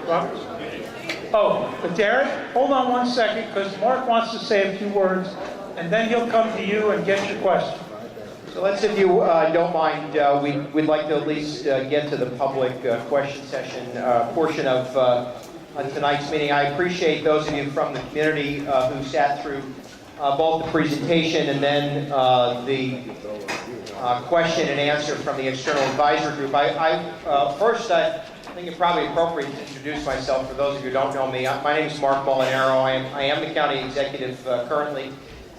But Derek, hold on one second, because Mark wants to say a few words, and then he'll come to you and get your question. So if you don't mind, we'd like to at least get to the public question session portion of tonight's meeting. I appreciate those of you from the community who sat through both the presentation and then the question and answer from the external advisor group. First, I think it's probably appropriate to introduce myself for those of you who don't know me. My name is Mark Molinaro. I am the county executive currently.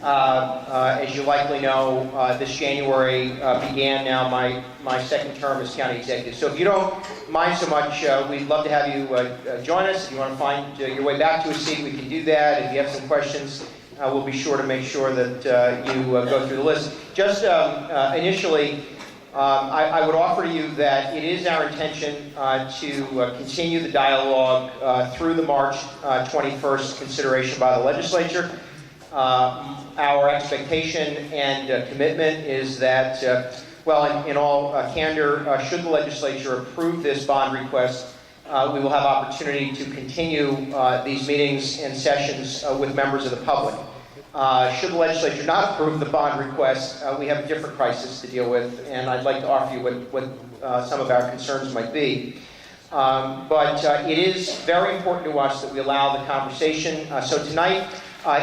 As you likely know, this January began now my second term as county executive. So if you don't mind so much, we'd love to have you join us. If you want to find your way back to a seat, we can do that. If you have some questions, we'll be sure to make sure that you go through the list. Just initially, I would offer to you that it is our intention to continue the dialogue through the March 21st consideration by the legislature. Our expectation and commitment is that, in all candor, should the legislature approve this bond request, we will have opportunity to continue these meetings and sessions with members of the public. Should the legislature not approve the bond request, we have a different crisis to deal with, and I'd like to offer you what some of our concerns might be. But it is very important to us that we allow the conversation. So tonight,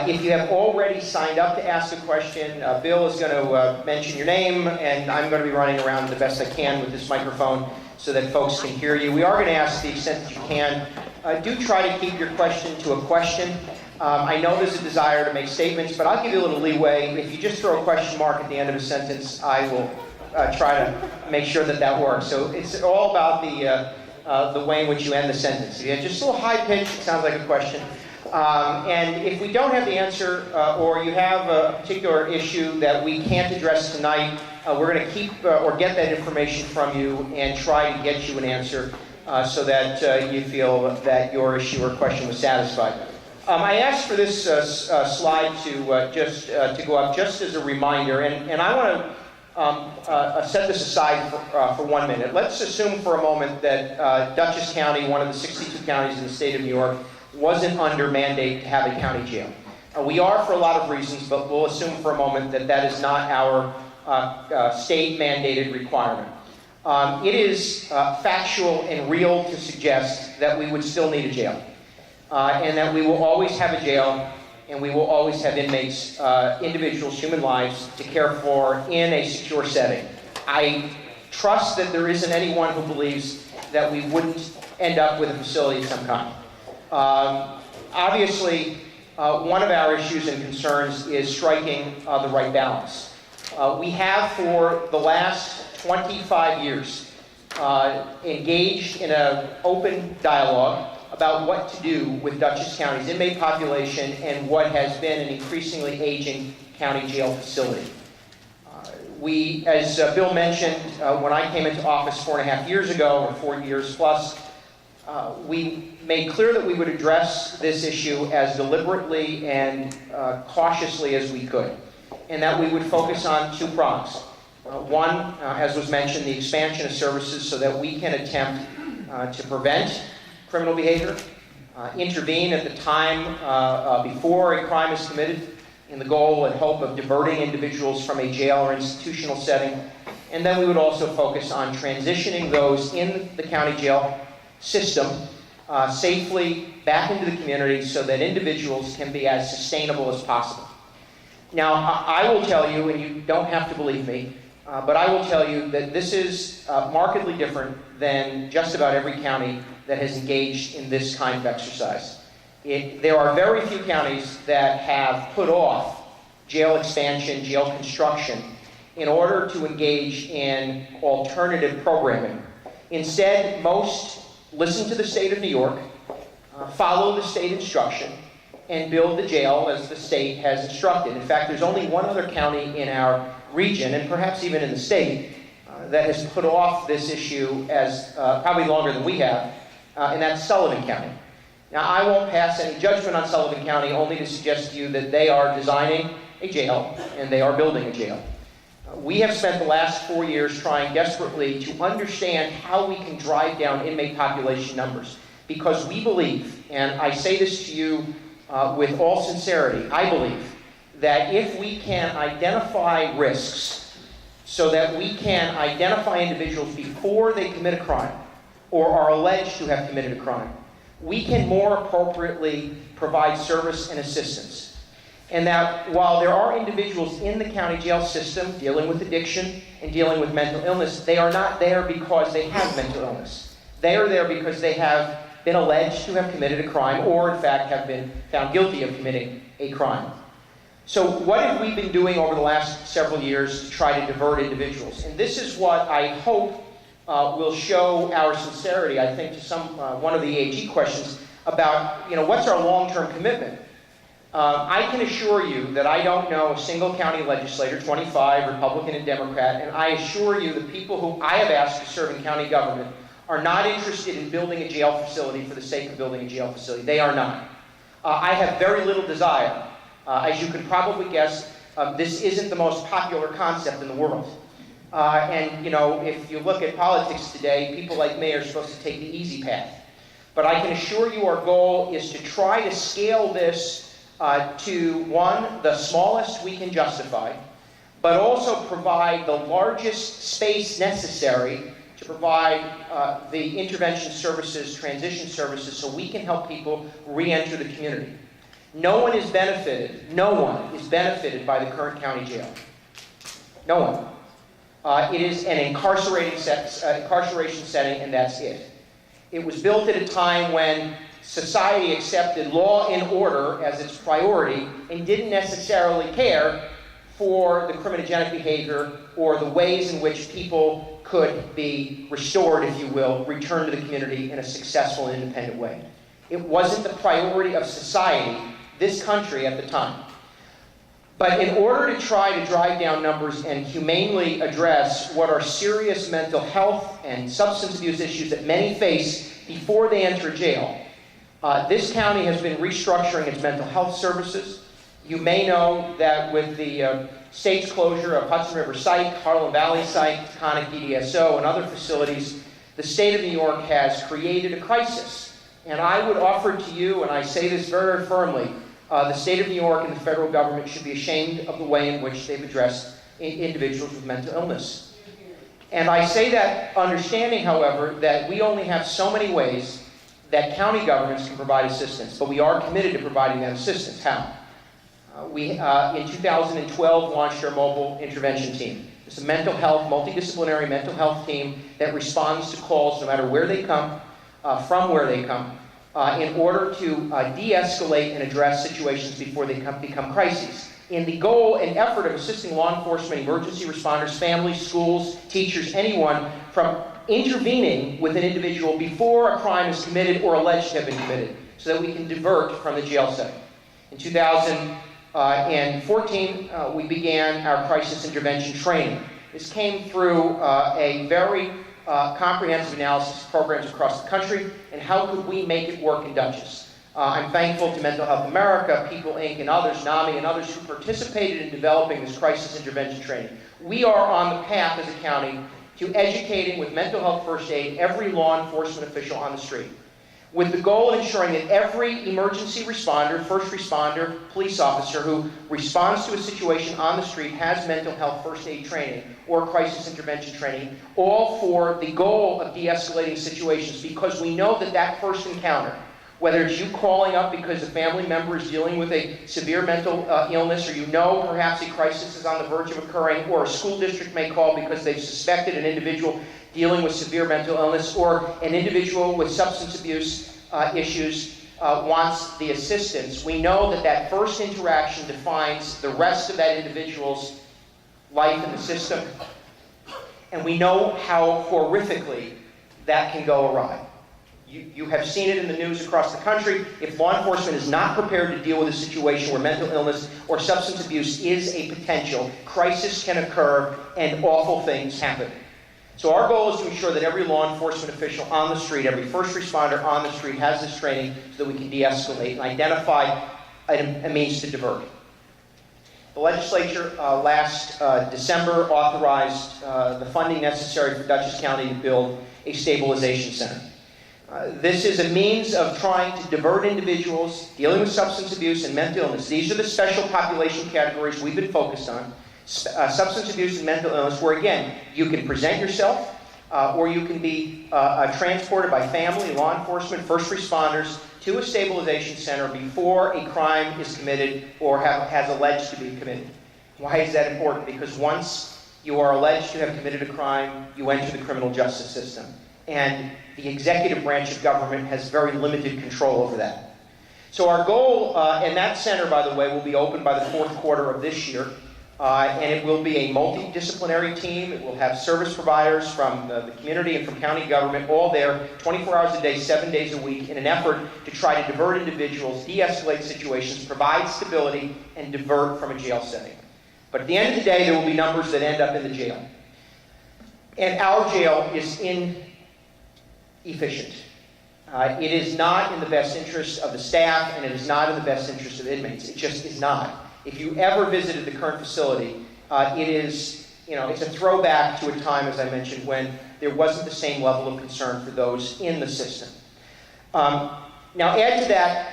if you have already signed up to ask a question, Bill is going to mention your name, and I'm going to be running around the best I can with this microphone so that folks can hear you. We are going to ask, to the extent that you can, do try to keep your question to a question. I know there's a desire to make statements, but I'll give you a little leeway. If you just throw a question mark at the end of a sentence, I will try to make sure that works. So it's all about the way in which you end the sentence. If you have just a little high-pitched, it sounds like a question. And if we don't have the answer, or you have a particular issue that we can't address tonight, we're going to keep or get that information from you and try to get you an answer so that you feel that your issue or question was satisfied. I asked for this slide to go up just as a reminder, and I want to set this aside for 1 minute. Let's assume for a moment that Dutchess County, one of the 62 counties in the state of New York, wasn't under mandate to have a county jail. We are for a lot of reasons, but we'll assume for a moment that is not our state-mandated requirement. It is factual and real to suggest that we would still need a jail, and that we will always have a jail, and we will always have inmates, individuals, human lives to care for in a secure setting. I trust that there isn't anyone who believes that we wouldn't end up with a facility of some kind. Obviously, one of our issues and concerns is striking the right balance. We have, for the last 25 years, engaged in an open dialogue about what to do with Dutchess County's inmate population and what has been an increasingly aging county jail facility. We, as Bill mentioned, when I came into office 4.5 years ago, or 4 years plus, we made clear that we would address this issue as deliberately and cautiously as we could, and that we would focus on two prongs. One, as was mentioned, the expansion of services so that we can attempt to prevent criminal behavior, intervene at the time before a crime is committed in the goal and hope of diverting individuals from a jail or institutional setting. And then we would also focus on transitioning those in the county jail system safely back into the community so that individuals can be as sustainable as possible. Now, I will tell you, and you don't have to believe me, but I will tell you that this is markedly different than just about every county that has engaged in this kind of exercise. There are very few counties that have put off jail expansion, jail construction, in order to engage in alternative programming. Instead, most listen to the state of New York, follow the state instruction, and build the jail as the state has instructed. In fact, there's only one other county in our region, and perhaps even in the state, that has put off this issue as probably longer than we have, and that's Sullivan County. Now, I won't pass any judgment on Sullivan County, only to suggest to you that they are designing a jail, and they are building a jail. We have spent the last 4 years trying desperately to understand how we can drive down inmate population numbers. because we believe, and I say this to you with all sincerity, I believe that if we can identify risks so that we can identify individuals before they commit a crime or are alleged to have committed a crime, we can more appropriately provide service and assistance. And that while there are individuals in the county jail system dealing with addiction and dealing with mental illness, they are not there because they have mental illness. They are there because they have been alleged to have committed a crime or, in fact, have been found guilty of committing a crime. So what have we been doing over the last several years to try to divert individuals? And this is what I hope will show our sincerity, I think, to one of the AG questions about, what's our long-term commitment? I can assure you that I don't know a single county legislator, 25, Republican and Democrat, and I assure you the people who I have asked to serve in county government are not interested in building a jail facility for the sake of building a jail facility. They are not. I have very little desire. As you can probably guess, this isn't the most popular concept in the world. And if you look at politics today, people like me are supposed to take the easy path. But I can assure you our goal is to try to scale this to, one, the smallest we can justify, but also provide the largest space necessary to provide the intervention services, transition services, so we can help people re-enter the community. No one is benefited by the current county jail. No one. It is an incarceration setting, and that's it. It was built at a time when society accepted law and order as its priority and didn't necessarily care for the criminogenic behavior or the ways in which people could be restored, if you will, returned to the community in a successful and independent way. It wasn't the priority of society, this country at the time. But in order to try to drive down numbers and humanely address what are serious mental health and substance abuse issues that many face before they enter jail, this county has been restructuring its mental health services. You may know that with the state's closure of Hudson River Psych, Harlem Valley Psych, Taconic DDSO, and other facilities, the state of New York has created a crisis. And I would offer to you, and I say this very firmly, the state of New York and the federal government should be ashamed of the way in which they've addressed individuals with mental illness. And I say that understanding, however, that we only have so many ways that county governments can provide assistance, but we are committed to providing that assistance. How? We, in 2012, launched our mobile intervention team. It's a multidisciplinary mental health team that responds to calls no matter where they come, from where they come, in order to de-escalate and address situations before they become crises. In the goal and effort of assisting law enforcement, emergency responders, families, schools, teachers, anyone, from intervening with an individual before a crime is committed or alleged to have been committed, so that we can divert from the jail setting. In 2014, we began our crisis intervention training. This came through a very comprehensive analysis of programs across the country and how could we make it work in Dutchess. I'm thankful to Mental Health America, People Inc., and others, NAMI, and others who participated in developing this crisis intervention training. We are on the path as a county to educating with mental health first aid every law enforcement official on the street, with the goal of ensuring that every emergency responder, first responder, police officer who responds to a situation on the street has mental health first aid training or crisis intervention training, all for the goal of de-escalating situations, because we know that that first encounter, whether it's you calling up because a family member is dealing with a severe mental illness, or you know perhaps a crisis is on the verge of occurring, or a school district may call because they've suspected an individual dealing with severe mental illness, or an individual with substance abuse issues wants the assistance, we know that that first interaction defines the rest of that individual's life in the system. And we know how horrifically that can go awry. You have seen it in the news across the country. If law enforcement is not prepared to deal with a situation where mental illness or substance abuse is a potential, crisis can occur and awful things happen. So our goal is to ensure that every law enforcement official on the street, every first responder on the street has this training so that we can de-escalate and identify a means to divert. The legislature last December authorized the funding necessary for Dutchess County to build a stabilization center. This is a means of trying to divert individuals dealing with substance abuse and mental illness. These are the special population categories we've been focused on. Substance abuse and mental illness, where again, you can present yourself, or you can be transported by family, law enforcement, first responders to a stabilization center before a crime is committed or has alleged to be committed. Why is that important? Because once you are alleged to have committed a crime, you enter the criminal justice system. And the executive branch of government has very limited control over that. So our goal, and that center, by the way, will be open by the fourth quarter of this year. And it will be a multidisciplinary team. It will have service providers from the community and from county government, all there 24 hours a day, 7 days a week, in an effort to try to divert individuals, de-escalate situations, provide stability, and divert from a jail setting. But at the end of the day, there will be numbers that end up in the jail. And our jail is inefficient. It is not in the best interest of the staff, and it is not in the best interest of inmates. It just is not. If you ever visited the current facility, it is, it's a throwback to a time, as I mentioned, when there wasn't the same level of concern for those in the system. Now add to that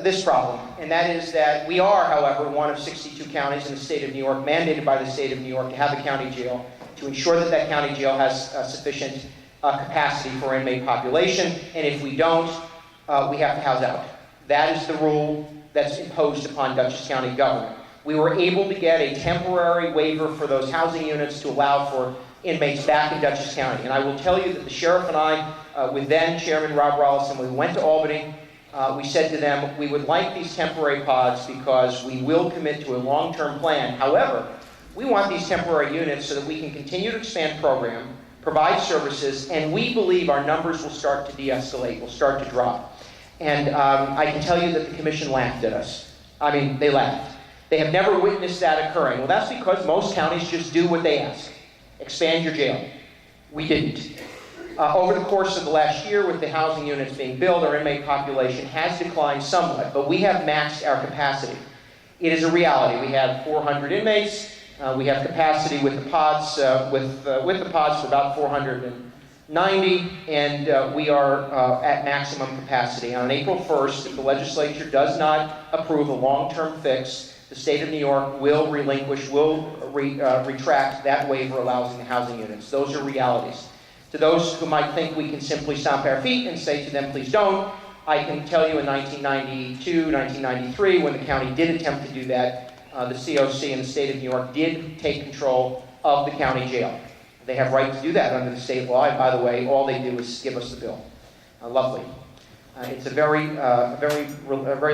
this problem, and that is that we are, however, one of 62 counties in the state of New York, mandated by the state of New York to have a county jail, to ensure that that county jail has sufficient capacity for inmate population, and if we don't, we have to house out. That is the rule that's imposed upon Dutchess County government. We were able to get a temporary waiver for those housing units to allow for inmates back in Dutchess County. And I will tell you that the sheriff and I, with then Chairman Rob Rollison, when we went to Albany, we said to them, we would like these temporary pods because we will commit to a long-term plan. However, we want these temporary units so that we can continue to expand program, provide services, and we believe our numbers will start to de-escalate, will start to drop. And I can tell you that the commission laughed at us. I mean, they laughed. They have never witnessed that occurring. Well, that's because most counties just do what they ask. Expand your jail. We didn't. Over the course of the last year, with the housing units being built, our inmate population has declined somewhat, but we have maxed our capacity. It is a reality. We have 400 inmates. We have capacity with the pods, with the pods for about 490, and we are at maximum capacity. On April 1st, if the legislature does not approve a long-term fix, the state of New York will relinquish, retract that waiver allowing the housing units. Those are realities. To those who might think we can simply stomp our feet and say to them, please don't, I can tell you in 1992, 1993, when the county did attempt to do that, the COC in the state of New York did take control of the county jail. They have right to do that under the state law, and by the way, all they do is give us the bill. Lovely. It's a very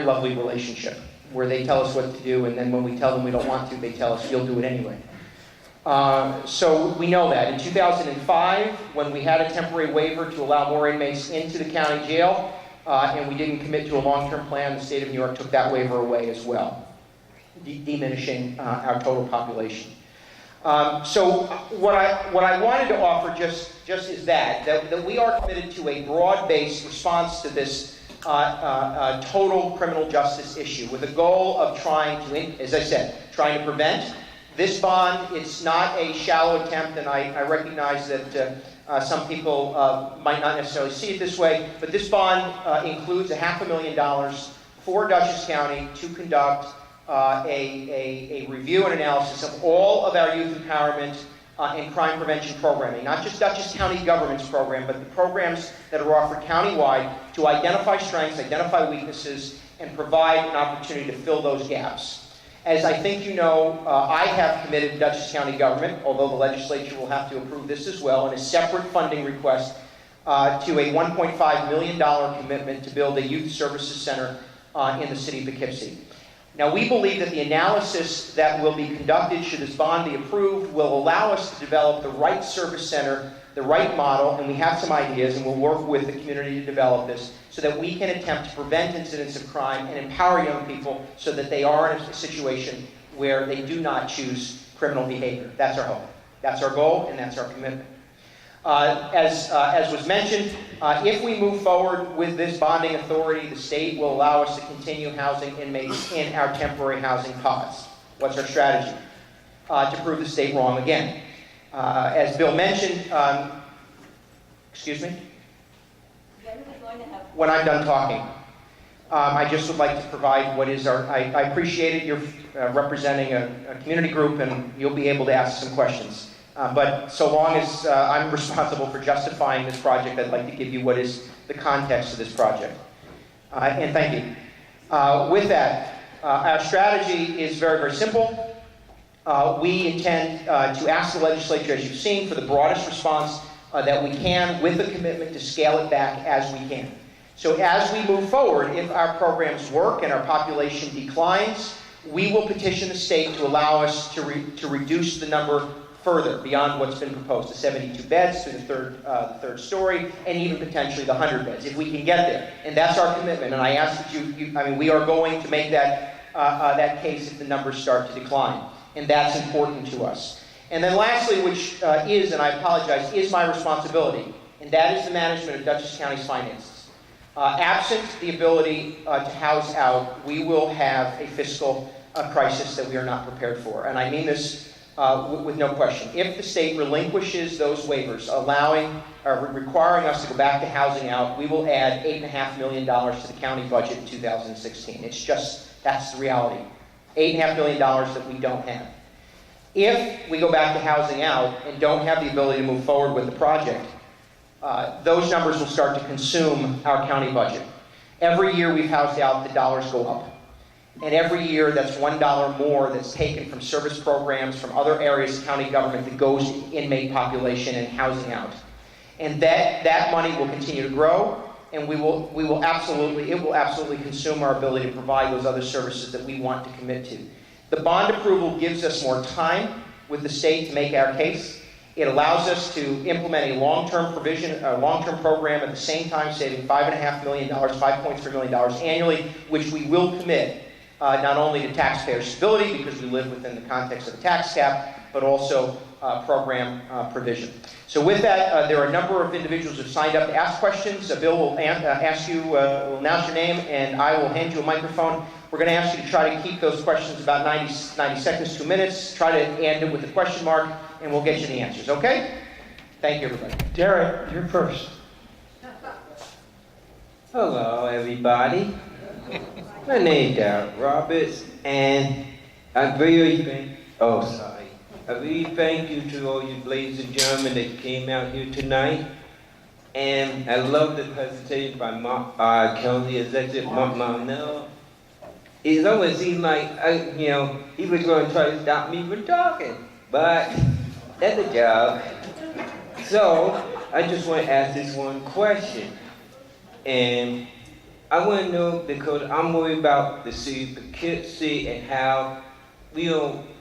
lovely relationship where they tell us what to do, and then when we tell them we don't want to, they tell us you'll do it anyway. So we know that. In 2005, when we had a temporary waiver to allow more inmates into the county jail, and we didn't commit to a long-term plan, the state of New York took that waiver away as well, diminishing our total population. So what I wanted to offer just is that we are committed to a broad-based response to this total criminal justice issue with a goal of trying to, as I said, trying to prevent. This bond, it's not a shallow attempt, and I recognize that some people might not necessarily see it this way, but this bond includes $500,000 for Dutchess County to conduct a review and analysis of all of our youth empowerment and crime prevention programming, not just Dutchess County government's program, but the programs that are offered countywide to identify strengths, identify weaknesses, and provide an opportunity to fill those gaps. As I think you know, I have committed Dutchess County government, although the legislature will have to approve this as well, in a separate funding request to a $1.5 million commitment to build a youth services center in the city of Poughkeepsie. Now, we believe that the analysis that will be conducted, should this bond be approved, will allow us to develop the right service center, the right model, and we have some ideas, and we'll work with the community to develop this so that we can attempt to prevent incidents of crime and empower young people so that they are in a situation where they do not choose criminal behavior. That's our hope. That's our goal, and that's our commitment. As was mentioned, if we move forward with this bonding authority, the state will allow us to continue housing inmates in our temporary housing pods. What's our strategy? To prove the state wrong again. As Bill mentioned, excuse me? When are we going to have? When I'm done talking. I just would like to provide what is I appreciate it. You're representing a community group, and you'll be able to ask some questions. But so long as I'm responsible for justifying this project, I'd like to give you what is the context of this project. And thank you. With that, our strategy is very, very simple. We intend to ask the legislature, as you've seen, for the broadest response that we can, with a commitment to scale it back as we can. So as we move forward, if our programs work and our population declines, we will petition the state to allow us to reduce the number further beyond what's been proposed, to 72 beds through the third story, and even potentially the 100 beds, if we can get there. And that's our commitment. And I ask that we are going to make that case if the numbers start to decline. And that's important to us. And then lastly, which is, and I apologize, is my responsibility, and that is the management of Dutchess County's finances. Absent the ability to house out, we will have a fiscal crisis that we are not prepared for. And I mean this with no question. If the state relinquishes those waivers, requiring us to go back to housing out, we will add $8.5 million to the county budget in 2016. It's just, that's the reality. $8.5 million that we don't have. If we go back to housing out and don't have the ability to move forward with the project, those numbers will start to consume our county budget. Every year we've housed out, the dollars go up. And every year that's $1 more that's taken from service programs, from other areas of county government that goes to inmate population and housing out. And that money will continue to grow, and it will absolutely consume our ability to provide those other services that we want to commit to. The bond approval gives us more time with the state to make our case. It allows us to implement a long-term program at the same time, saving $5.5 million, $5.3 million annually, which we will commit not only to taxpayer stability, because we live within the context of a tax cap, but also program provision. So with that, there are a number of individuals who have signed up to ask questions. Bill will ask you, will announce your name, and I will hand you a microphone. We're going to ask you to try to keep those questions about 90 seconds, 2 minutes. Try to end it with a question mark, and we'll get you the answers, okay? Thank you, everybody. Derek, you're first. Hello, everybody. My name is Derek Roberts, and I really thank you to all you ladies and gentlemen that came out here tonight. And I love the presentation by County Executive Mark Marnell. It always seemed like, he was going to try to stop me from talking, but that's a job. So, I just want to ask this one question. And I want to know, because I'm worried about the city of Poughkeepsie and how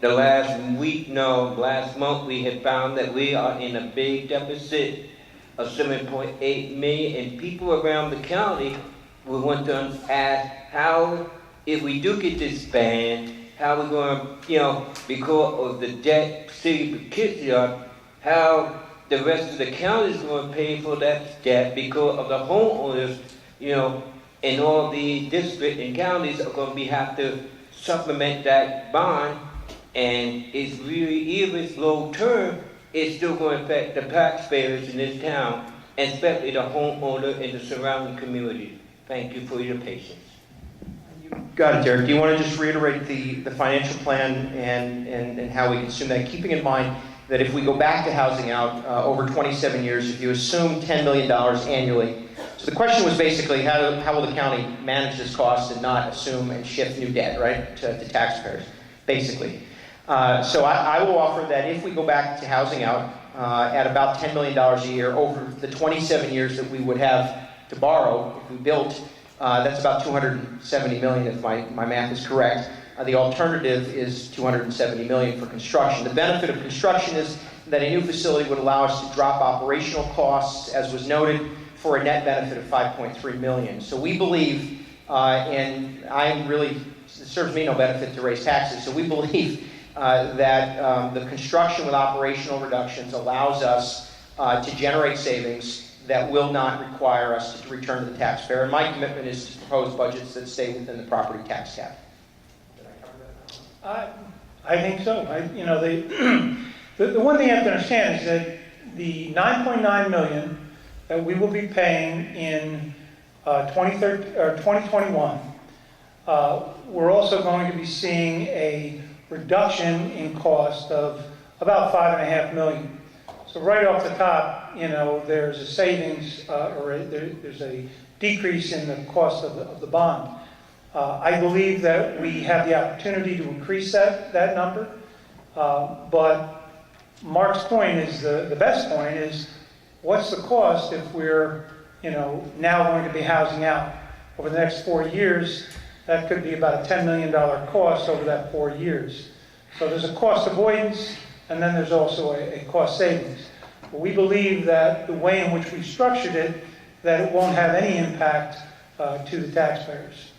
last month we had found that we are in a big deficit of $7.8 million, and people around the county will want to ask how, if we do get this banned, how we're going to, because of the debt city of Poughkeepsie are, how the rest of the county is going to pay for that debt, because of the homeowners, in all the districts and counties are going to have to supplement that bond, and it's really, even if it's low term, it's still going to affect the taxpayers in this town, and especially the homeowner and the surrounding community. Thank you for your patience. Got it, Derek. Do you want to just reiterate the financial plan and how we consume that, keeping in mind that if we go back to housing out over 27 years, if you assume $10 million annually, so the question was basically how will the county manage this cost and not assume and shift new debt, right, to taxpayers, basically. So I will offer that if we go back to housing out at about $10 million a year over the 27 years that we would have to borrow if we built, that's about $270 million if my math is correct. The alternative is $270 million for construction. The benefit of construction is that a new facility would allow us to drop operational costs, as was noted, for a net benefit of $5.3 million. So we believe, and it serves me no benefit to raise taxes, so we believe that the construction with operational reductions allows us to generate savings that will not require us to return to the taxpayer. And my commitment is to propose budgets that stay within the property tax cap. Did I cover that? I think so. The one thing you have to understand is that the $9.9 million that we will be paying in 2021. We're also going to be seeing a reduction in cost of about $5.5 million. So right off the top, there's a savings, there's a decrease in the cost of the bond. I believe that we have the opportunity to increase that number, but Mark's point is the best point is, what's the cost if we're now going to be housing out over the next 4 years? That could be about a $10 million cost over that 4 years. So there's a cost avoidance, and then there's also a cost savings. But we believe that the way in which we've structured it, that it won't have any impact to the taxpayers.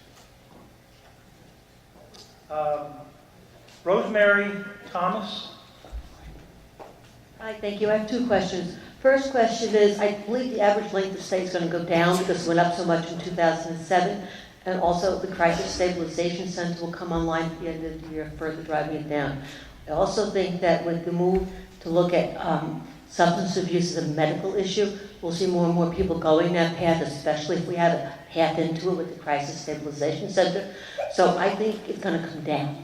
Rosemary Thomas. Hi, thank you. I have 2 questions. First question is, I believe the average length of stay is going to go down because it went up so much in 2007. And also the Crisis Stabilization Center will come online at the end of the year, further driving it down. I also think that with the move to look at substance abuse as a medical issue, we'll see more and more people going that path, especially if we have a path into it with the Crisis Stabilization Center. So I think it's going to come down.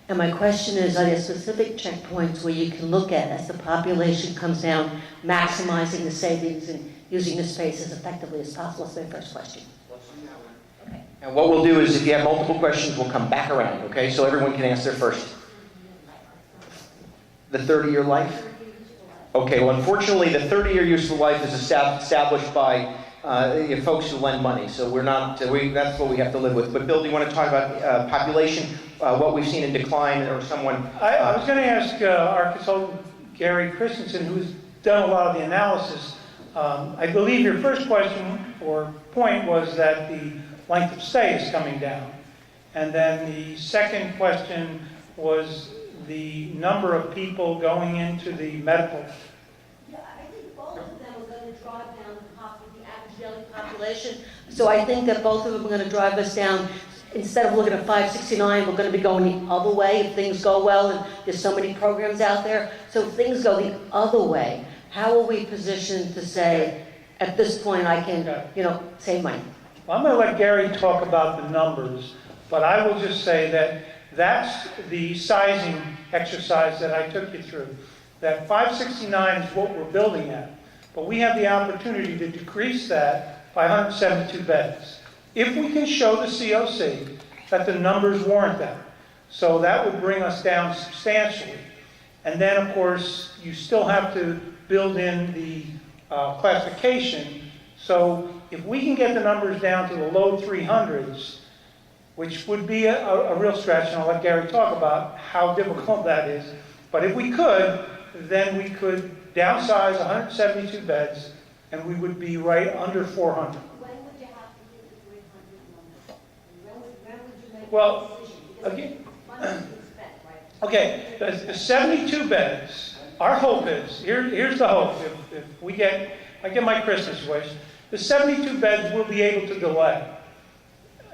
And my question is, are there specific checkpoints where you can look at, as the population comes down, maximizing the savings and using the space as effectively as possible? That's my first question. Okay. And what we'll do is, if you have multiple questions, we'll come back around, okay? So everyone can answer first. The 30-year life? Okay, well, unfortunately, the 30-year useful life is established by folks who lend money. So we're not, that's what we have to live with. But Bill, do you want to talk about population, what we've seen in decline, or someone? I was going to ask our consultant, Gary Christensen, who's done a lot of the analysis. I believe your first question or point was that the length of stay is coming down. And then the second question was the number of people going into the medical. Yeah, I think both of them are going to drive down the average daily population. So I think that both of them are going to drive us down. Instead of looking at 569, we're going to be going the other way if things go well, and there's so many programs out there. So if things go the other way, how are we positioned to say, at this point, I can, save money? Well, I'm going to let Gary talk about the numbers, but I will just say that that's the sizing exercise that I took you through. That 569 is what we're building at, but we have the opportunity to decrease that by 172 beds. If we can show the COC that the numbers warrant that. So that would bring us down substantially. And then, of course, you still have to build in the classification. So if we can get the numbers down to the low 300s, which would be a real stretch, and I'll let Gary talk about how difficult that is. But if we could, then we could downsize 172 beds, and we would be right under 400. When would you have to hit the 300 number? When would you make Well, a decision? okay, the 72 beds, our hope is, here's the hope, if I get my Christmas wish, the 72 beds will be able to delay.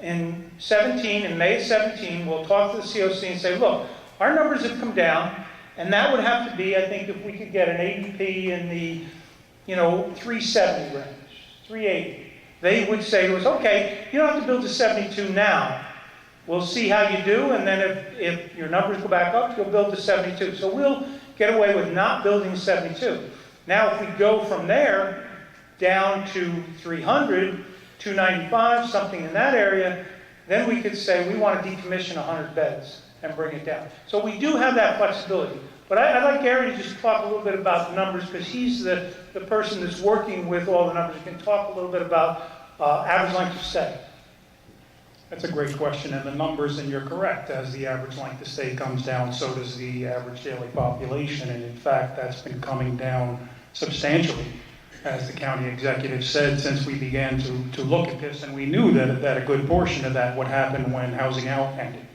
In May 17, we'll talk to the COC and say, look, our numbers have come down, and that would have to be, I think, if we could get an ADP in the, 370 range, 380. They would say to us, okay, you don't have to build to 72 now. We'll see how you do, and then if your numbers go back up, you'll build to 72. So we'll get away with not building 72. Now, if we go from there down to 300, 295, something in that area, then we could say we want to decommission 100 beds and bring it down. So we do have that flexibility. But I'd like Gary to just talk a little bit about the numbers, because he's the person that's working with all the numbers. He can talk a little bit about average length of stay. That's a great question, and the numbers, and you're correct, as the average length of stay comes down, so does the average daily population, and in fact, that's been coming down substantially, as the county executive said, since we began to look at this, and we knew that a good portion of that would happen when housing out ended.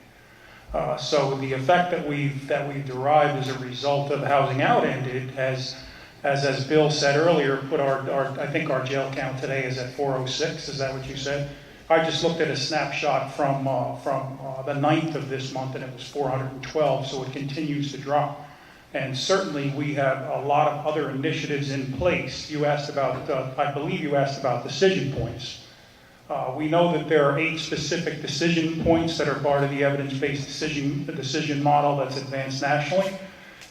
So the effect that we've derived as a result of housing out ended has, as Bill said earlier, put I think our jail count today is at 406. Is that what you said? I just looked at a snapshot from the 9th of this month, and it was 412. So it continues to drop. And certainly, we have a lot of other initiatives in place. You asked about, I believe you asked about decision points. We know that there are 8 specific decision points that are part of the evidence-based decision model that's advanced nationally.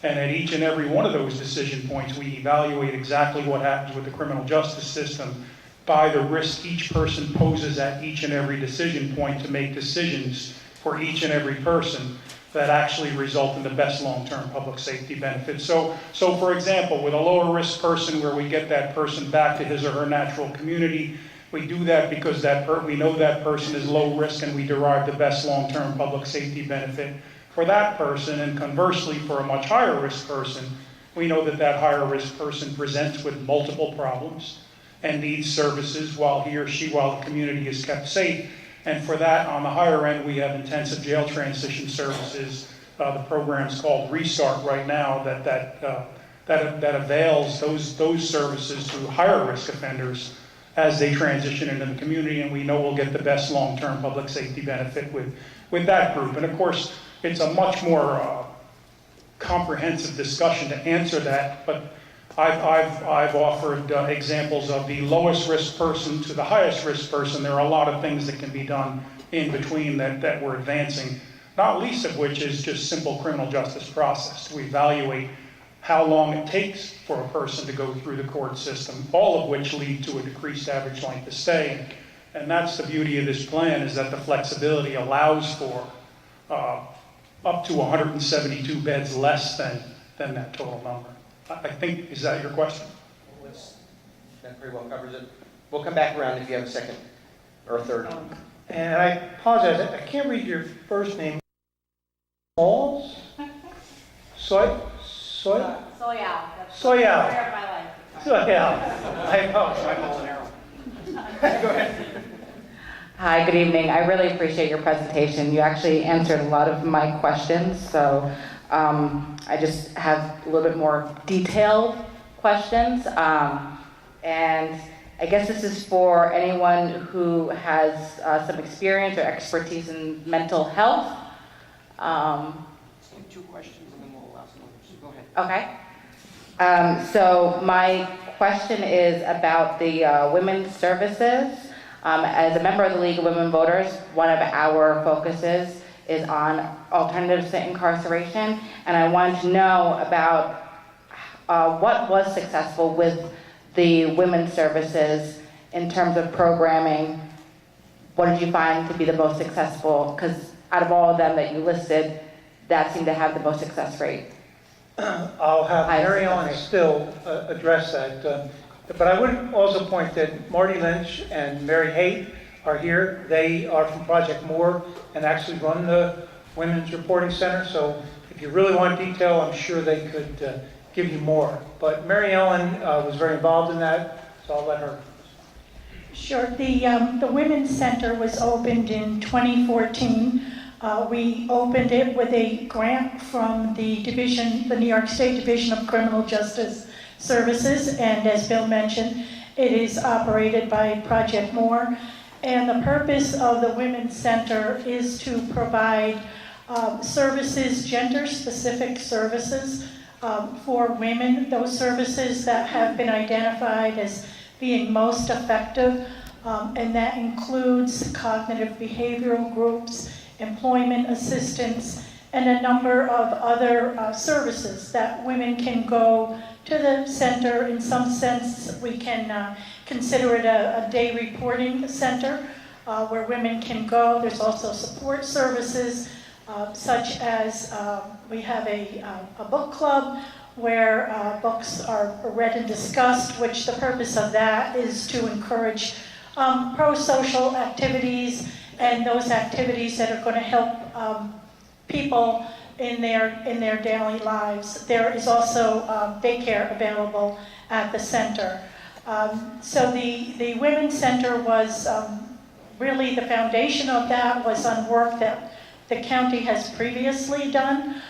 And at each and every one of those decision points, we evaluate exactly what happens with the criminal justice system by the risk each person poses at each and every decision point to make decisions for each and every person that actually result in the best long-term public safety benefits. So for example, with a lower risk person where we get that person back to his or her natural community, we do that because we know that person is low risk and we derive the best long-term public safety benefit for that person. And conversely, for a much higher risk person, we know that that higher risk person presents with multiple problems and needs services while the community is kept safe. And for that, on the higher end, we have intensive jail transition services. The program's called Restart right now that avails those services to higher risk offenders as they transition into the community, and we know we'll get the best long-term public safety benefit with that group. And of course, it's a much more comprehensive discussion to answer that, but I've offered examples of the lowest risk person to the highest risk person. There are a lot of things that can be done in between that we're advancing, not least of which is just simple criminal justice process to evaluate how long it takes for a person to go through the court system, all of which lead to a decreased average length of stay. And that's the beauty of this plan, is that the flexibility allows for up to 172 beds less than that total number. I think, is that your question? That pretty well covers it. We'll come back around if you have a second or a third. And I apologize, I can't read your first name. Smalls? Soyal? Soyal. Soyal. Prayer of my life. Soyal. I apologize. Go ahead. Hi, good evening. I really appreciate your presentation. You actually answered a lot of my questions, so I just have a little bit more detailed questions. And I guess this is for anyone who has some experience or expertise in mental health. Two questions and then we'll ask them. Go ahead. Okay. So my question is about the women's services. As a member of the League of Women Voters, one of our focuses is on alternatives to incarceration, and I wanted to know about what was successful with the women's services in terms of programming. What did you find to be the most successful? Because out of all of them that you listed, that seemed to have the most success rate. I'll have Mary Ellen still address that. But I would also point that Marty Lynch and Mary Haight are here. They are from Project More and actually run the Women's Reporting Center. So if you really want detail, I'm sure they could give you more. But Mary Ellen was very involved in that, so I'll let her. Sure. The Women's Center was opened in 2014. We opened it with a grant from the New York State Division of Criminal Justice Services, and as Bill mentioned, it is operated by Project More. And the purpose of the Women's Center is to provide services, gender-specific services for women, those services that have been identified as being most effective, and that includes cognitive behavioral groups, employment assistance, and a number of other services that women can go to the center. In some sense, we can consider it a day reporting center where women can go. There's also support services such as we have a book club where books are read and discussed, which the purpose of that is to encourage pro-social activities and those activities that are going to help people in their daily lives. There is also daycare available at the center. So the Women's Center was really the foundation of that was on work that the county has previously done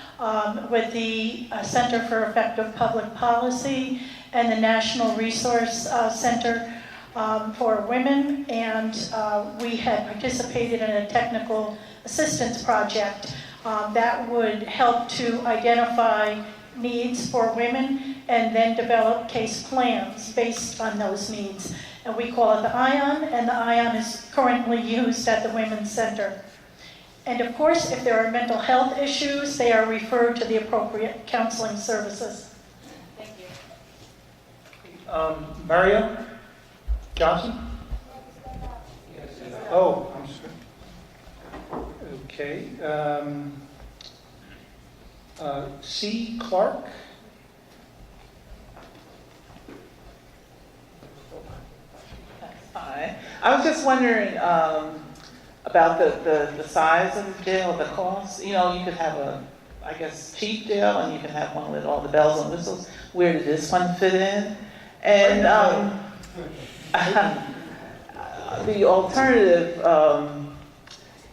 with the Center for Effective Public Policy and the National Resource Center for Women, and we had participated in a technical assistance project that would help to identify needs for women and then develop case plans based on those needs. And we call it the ION, and the ION is currently used at the Women's Center. And of course, if there are mental health issues, they are referred to the appropriate counseling services. Thank you. Mario Johnson? Oh, I'm sorry. Okay. C. Clark? Hi. I was just wondering about the size of the jail, the cost. You know, you could have a, I guess, cheap jail, and you can have one with all the bells and whistles. Where did this one fit in? And the alternative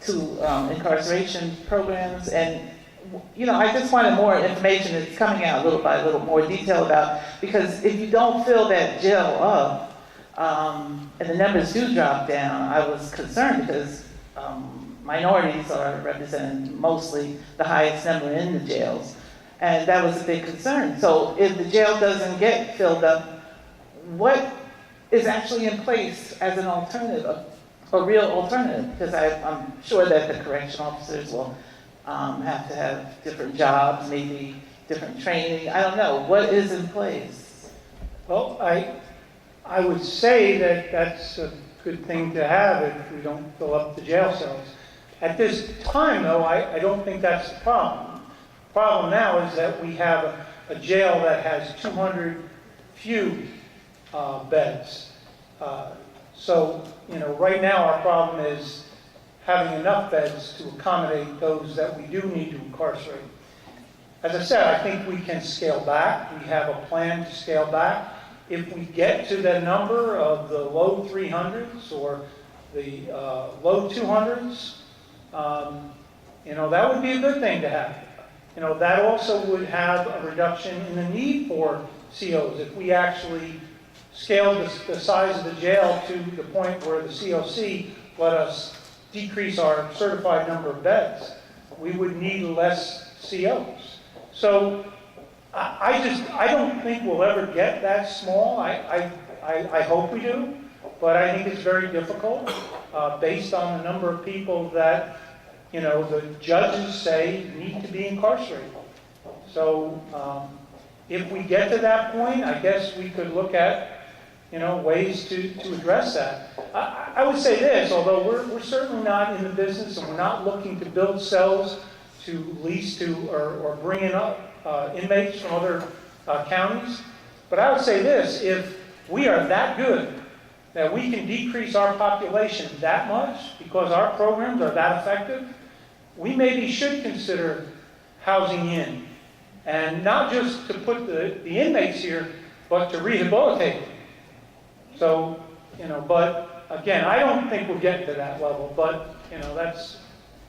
to incarceration programs, and you know, I just wanted more information that's coming out little by little, more detail about, because if you don't fill that jail up, and the numbers do drop down, I was concerned because minorities are represented mostly the highest number in the jails, and that was a big concern. So if the jail doesn't get filled up, what is actually in place as an alternative, a real alternative? Because I'm sure that the correction officers will have to have different jobs, maybe different training. I don't know. What is in place? Well, I would say that that's a good thing to have if we don't fill up the jail cells. At this time, though, I don't think that's the problem. The problem now is that we have a jail that has 200 few beds. So, you know, right now our problem is having enough beds to accommodate those that we do need to incarcerate. As I said, I think we can scale back. We have a plan to scale back. If we get to the number of the low 300s or the low 200s, you know, that would be a good thing to have. You know, that also would have a reduction in the need for COs. If we actually scaled the size of the jail to the point where the COC let us decrease our certified number of beds, we would need less COs. So I don't think we'll ever get that small. I hope we do, but I think it's very difficult based on the number of people that, you know, the judges say need to be incarcerated. So if we get to that point, I guess we could look at, you know, ways to address that. I would say this, although we're certainly not in the business and we're not looking to build cells to lease to or bring in inmates from other counties, but I would say this, if we are that good that we can decrease our population that much because our programs are that effective, we maybe should consider housing in. And not just to put the inmates here, but to rehabilitate them. So, you know, but again, I don't think we'll get to that level, but, you know, that's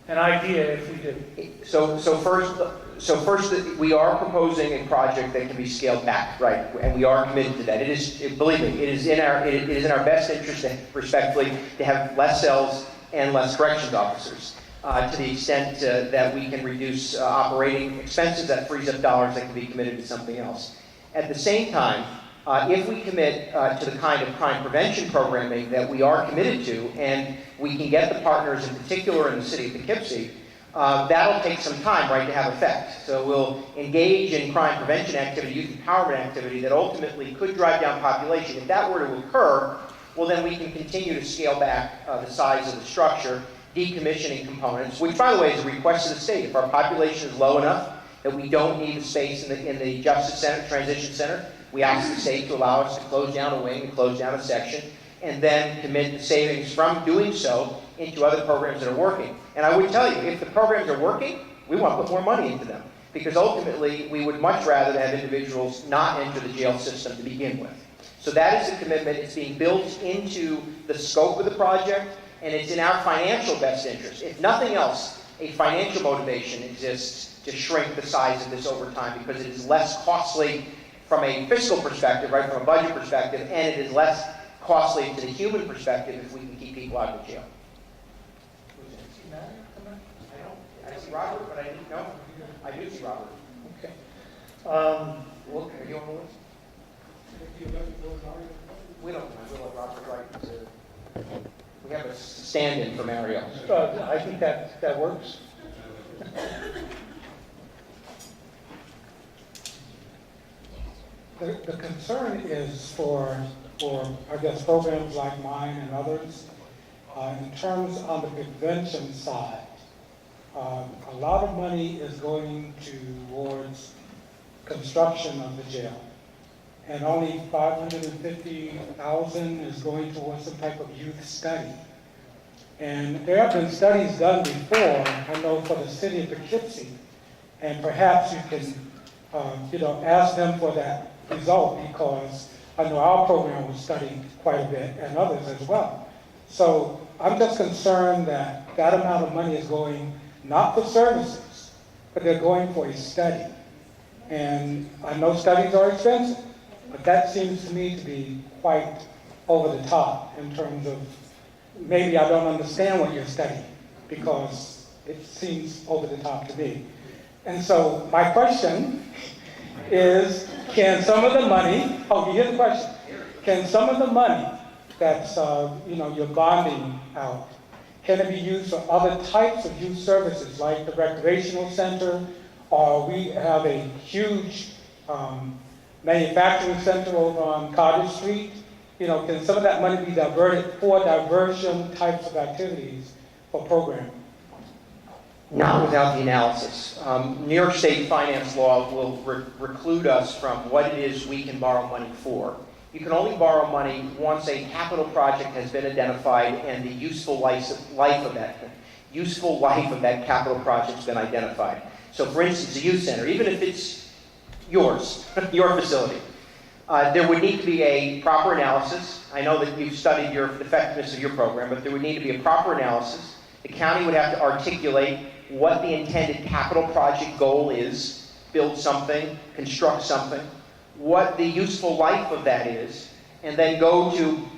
an idea if we do. So first, we are proposing a project that can be scaled back, right? And we are committed to that. It is, believe me, it is in our best interest, respectfully, to have less cells and less corrections officers. To the extent that we can reduce operating expenses, that frees up dollars that can be committed to something else. At the same time, if we commit to the kind of crime prevention programming that we are committed to, and we can get the partners, in particular in the city of Poughkeepsie, that'll take some time, right, to have effect. So we'll engage in crime prevention activity, youth empowerment activity that ultimately could drive down population. If that were to occur, well, then we can continue to scale back the size of the structure, decommissioning components, which, by the way, is a request of the state. If our population is low enough that we don't need the space in the Justice Center, Transition Center, we ask the state to allow us to close down a wing and close down a section, and then commit the savings from doing so into other programs that are working. And I would tell you, if the programs are working, we want to put more money into them, because ultimately we would much rather have individuals not enter the jail system to begin with. So that is a commitment. It's being built into the scope of the project, and it's in our financial best interest. If nothing else, a financial motivation exists to shrink the size of this over time, because it is less costly from a fiscal perspective, right, from a budget perspective, and it is less costly to the human perspective if we can keep people out of jail. I see Robert, but I didn't know. I do see Robert. Okay. Look, are you on the list? We don't mind. We'll let Robert write to. We have a stand-in for Mario. I think that works. The concern is for, I guess, programs like mine and others, in terms on the prevention side. A lot of money is going towards construction of the jail, and only $550,000 is going towards some type of youth study. And there have been studies done before, I know, for the city of Poughkeepsie, and perhaps you can, ask them for that result, because I know our program was studied quite a bit, and others as well. So I'm just concerned that that amount of money is going not for services, but they're going for a study. And I know studies are expensive, but that seems to me to be quite over the top in terms of maybe I don't understand what you're studying, because it seems over the top to me. And so my question is, can some of the money, here's the question, can some of the money that's, you're bonding out, can it be used for other types of youth services, like the recreational center, or we have a huge manufacturing center over on Cottage Street? Can some of that money be diverted for diversion types of activities for programming? Not without the analysis. New York State finance law will preclude us from what it is we can borrow money for. You can only borrow money once a capital project has been identified and the useful life of that capital project has been identified. So, for instance, a youth center, even if it's yours, your facility, there would need to be a proper analysis. I know that you've studied the effectiveness of your program, but there would need to be a proper analysis. The county would have to articulate what the intended capital project goal is, build something, construct something, what the useful life of that is, and then go through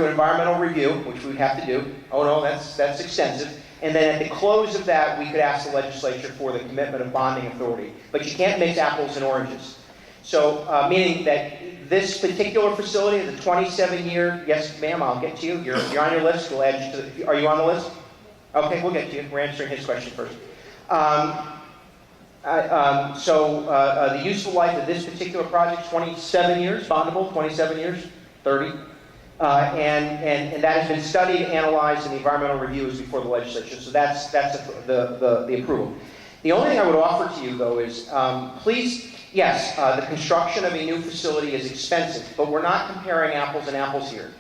environmental review, which we would have to do. Oh no, that's extensive. And then at the close of that, we could ask the legislature for the commitment of bonding authority. But you can't mix apples and oranges. So, meaning that this particular facility is a 27-year, yes ma'am, I'll get to you. You're on your list, we'll add you to the, are you on the list? Okay, we'll get to you. We're answering his question first. The useful life of this particular project, 27 years, bondable, 27 years, 30. And that has been studied, analyzed, and the environmental review is before the legislature. So that's the approval. The only thing I would offer to you, though, is please, yes, the construction of a new facility is expensive, but we're not comparing apples and apples here.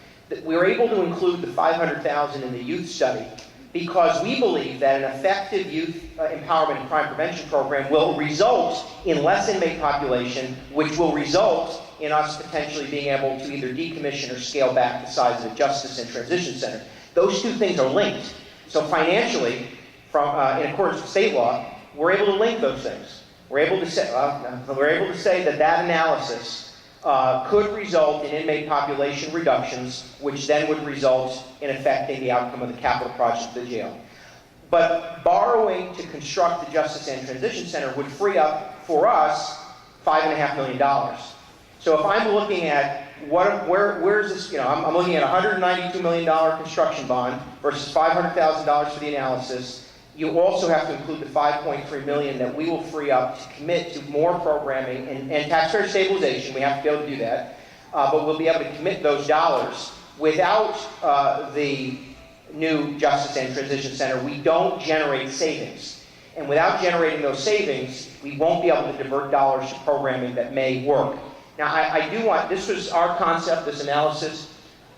We were able to include the $500,000 in the youth study because we believe that an effective youth empowerment and crime prevention program will result in less inmate population, which will result in us potentially being able to either decommission or scale back the size of the Justice and Transition Center. Those two things are linked. So financially, in accordance with state law, we're able to link those things. We're able to say that analysis could result in inmate population reductions, which then would result in affecting the outcome of the capital project of the jail. But borrowing to construct the Justice and Transition Center would free up, for us, $5.5 million. So if I'm looking at where's this, I'm looking at a $192 million construction bond versus $500,000 for the analysis. You also have to include the $5.3 million that we will free up to commit to more programming and taxpayer stabilization. We have to be able to do that, but we'll be able to commit those dollars. Without the new Justice and Transition Center, we don't generate savings. And without generating those savings, we won't be able to divert dollars to programming that may work. Now, I do want, this was our concept, this analysis.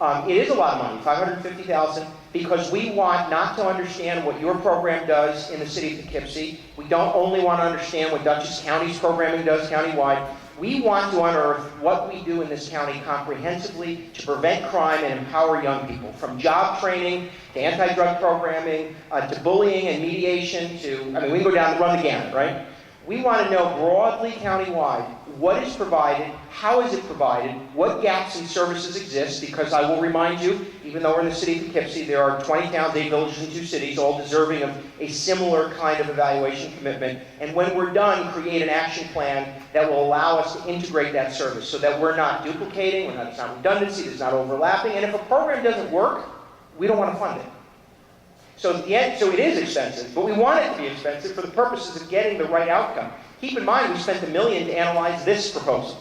It is a lot of money, $550,000, because we want not to understand what your program does in the city of Poughkeepsie. We don't only want to understand what Dutchess County's programming does countywide. We want to unearth what we do in this county comprehensively to prevent crime and empower young people, from job training to anti-drug programming to bullying and mediation to, we can go down and run the gamut, right? We want to know broadly countywide what is provided, how is it provided, what gaps in services exist, because I will remind you, even though we're in the city of Poughkeepsie, there are 20 towns, 8 villages, and 2 cities, all deserving of a similar kind of evaluation commitment. And when we're done, create an action plan that will allow us to integrate that service so that we're not duplicating, there's not redundancy, there's not overlapping, and if a program doesn't work, we don't want to fund it. So at the end, so it is expensive, but we want it to be expensive for the purposes of getting the right outcome. Keep in mind, we spent $1 million to analyze this proposal.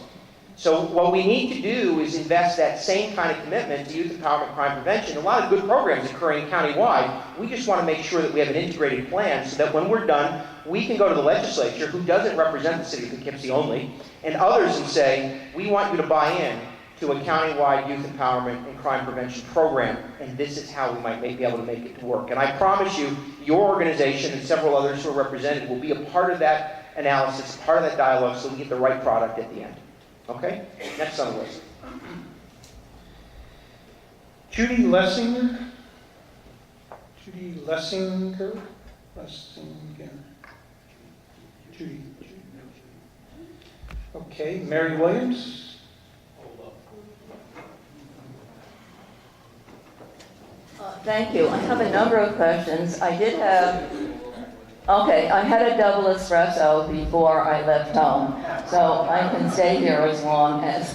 So what we need to do is invest that same kind of commitment to youth empowerment, crime prevention. A lot of good programs occurring countywide. We just want to make sure that we have an integrated plan so that when we're done, we can go to the legislature, who doesn't represent the city of Poughkeepsie only, and others, and say, we want you to buy in to a countywide youth empowerment and crime prevention program, and this is how we might be able to make it to work. And I promise you, your organization and several others who are represented will be a part of that analysis, part of that dialogue, so we get the right product at the end. Okay? Next on the list. Judy Lessinger? Judy Lessinger? Lessinger. Judy. Okay, Mary Williams? Thank you. I have a number of questions. I had a double espresso before I left home, so I can stay here as long as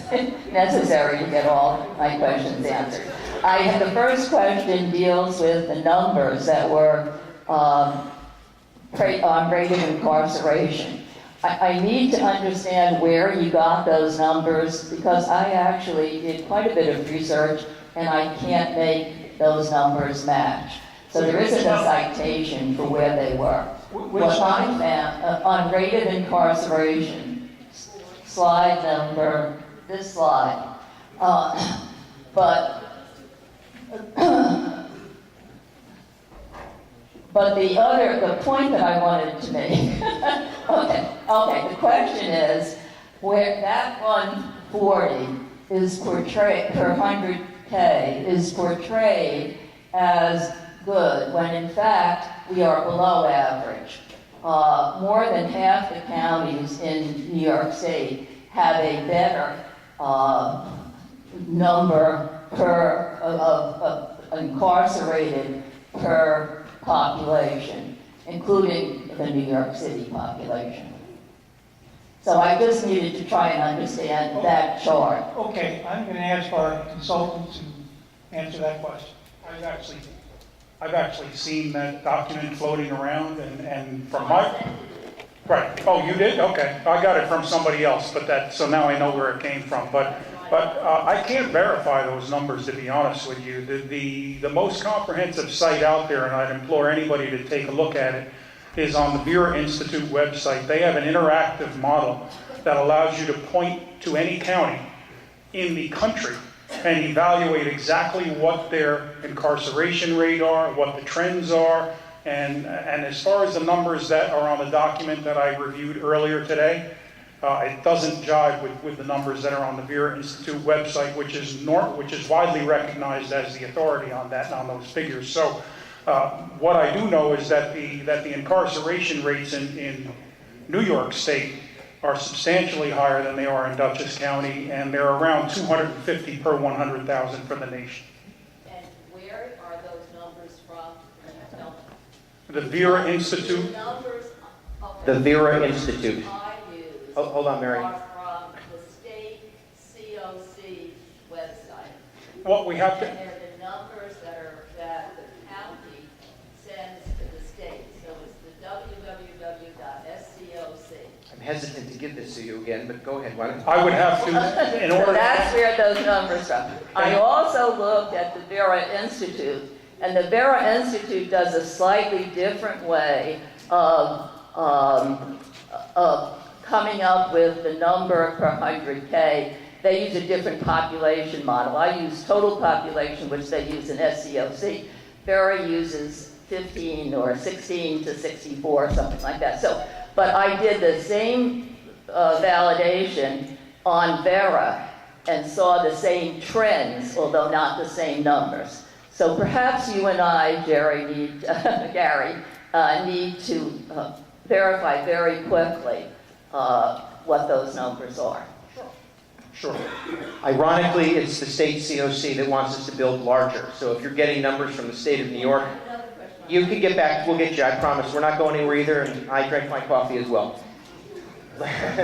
necessary to get all my questions answered. The first question deals with the numbers that were on rate of incarceration. I need to understand where you got those numbers, because I actually did quite a bit of research and I can't make those numbers match. So there isn't a citation for where they were. What I found on rate of incarceration, slide number, this slide, but the point that I wanted to make, the question is, where that 140 is portrayed, per 100K, is portrayed as good, when in fact we are below average. More than half the counties in New York State have a better number of incarcerated per population, including the New York City population. So I just needed to try and understand that chart. Okay, I'm going to ask our consultant to answer that question. I've actually seen that document floating around, and from my... Right. Oh, you did? Okay. I got it from somebody else, so now I know where it came from. But I can't verify those numbers, to be honest with you. The most comprehensive site out there, and I'd implore anybody to take a look at it, is on the Vera Institute website. They have an interactive model that allows you to point to any county in the country and evaluate exactly what their incarceration rate are, what the trends are, and as far as the numbers that are on the document that I reviewed earlier today, it doesn't jive with the numbers that are on the Vera Institute website, which is widely recognized as the authority on those figures. So what I do know is that the incarceration rates in New York State are substantially higher than they are in Dutchess County, and they're around 250 per 100,000 for the nation. And where are those numbers from? The Vera Institute. The Vera Institute. Hold on, Mary. Are from the state COC website. What we have to... And they're the numbers that the county sends to the state. So it's the www.scoc. I'm hesitant to give this to you again, but go ahead. Why don't you? I would have to, in order... So that's where those numbers from. I also looked at the Vera Institute, and the Vera Institute does a slightly different way of coming up with the number per 100K. They use a different population model. I use total population, which they use in SCOC. Vera uses 15 or 16 to 64, something like that. So, but I did the same validation on Vera and saw the same trends, although not the same numbers. So perhaps you and I, Gary, need to verify very quickly what those numbers are. Sure. Ironically, it's the state COC that wants us to build larger. So if you're getting numbers from the state of New York, you can get back, we'll get you, I promise. We're not going anywhere either, and I drank my coffee as well.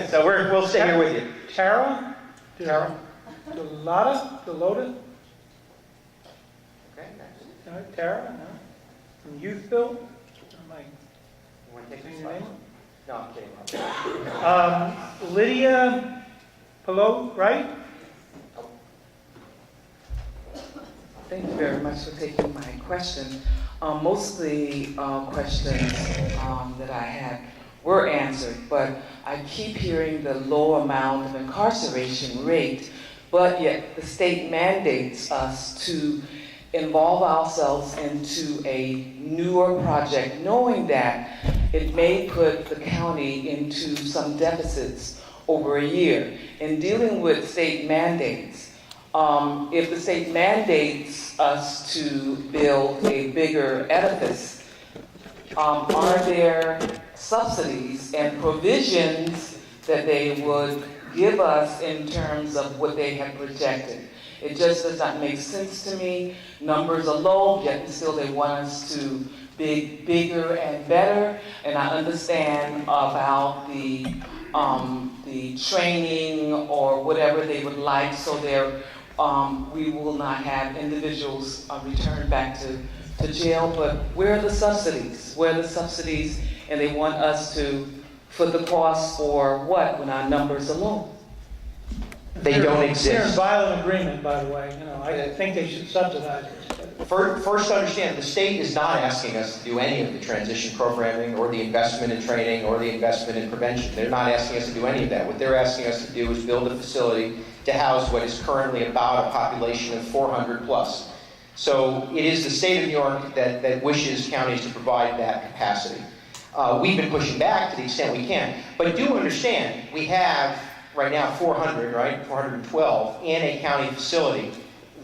So we'll stay here with you. Tara? Delota? Okay, next. No, Tara? No? From Youthville? Am I You want to take saying this your slide? name? No, I'm kidding. Lydia Pelot, right? Thank you very much for taking my question. Most of the questions that I had were answered, but I keep hearing the low amount of incarceration rate, but yet the state mandates us to involve ourselves into a newer project, knowing that it may put the county into some deficits over a year. In dealing with state mandates, if the state mandates us to build a bigger edifice, are there subsidies and provisions that they would give us in terms of what they have projected? It just does not make sense to me. Numbers are low, yet still they want us to be bigger and better. And I understand about the training or whatever they would like, so we will not have individuals returned back to jail. But where are the subsidies? Where are the subsidies? And they want us to foot the cost for what when our numbers are low? They don't They're in exist. violent agreement, by the way. I think they should subsidize it. First, understand, the state is not asking us to do any of the transition programming or the investment in training or the investment in prevention. They're not asking us to do any of that. What they're asking us to do is build a facility to house what is currently about a population of 400 plus. So it is the state of New York that wishes counties to provide that capacity. We've been pushing back to the extent we can. But do understand, we have right now 400, right? 412 in a county facility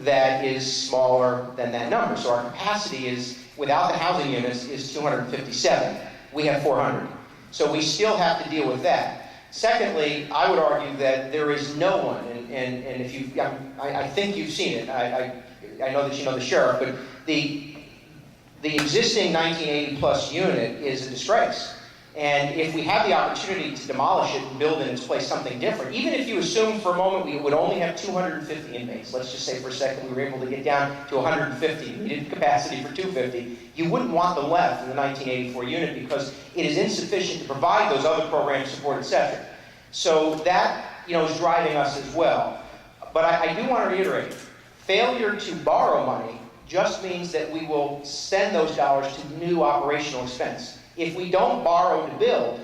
that is smaller than that number. So our capacity is, without the housing units, is 257. We have 400. So we still have to deal with that. Secondly, I would argue that there is no one, and if you, I think you've seen it. I know that you know the sheriff, but the existing 1980 plus unit is a disgrace. And if we have the opportunity to demolish it and build in its place something different, even if you assume for a moment we would only have 250 inmates, let's just say for a second we were able to get down to 150, we needed capacity for 250, you wouldn't want them left in the 1984 unit because it is insufficient to provide those other programs, support, etc. So that, is driving us as well. But I do want to reiterate, failure to borrow money just means that we will send those dollars to new operational expense. If we don't borrow to build,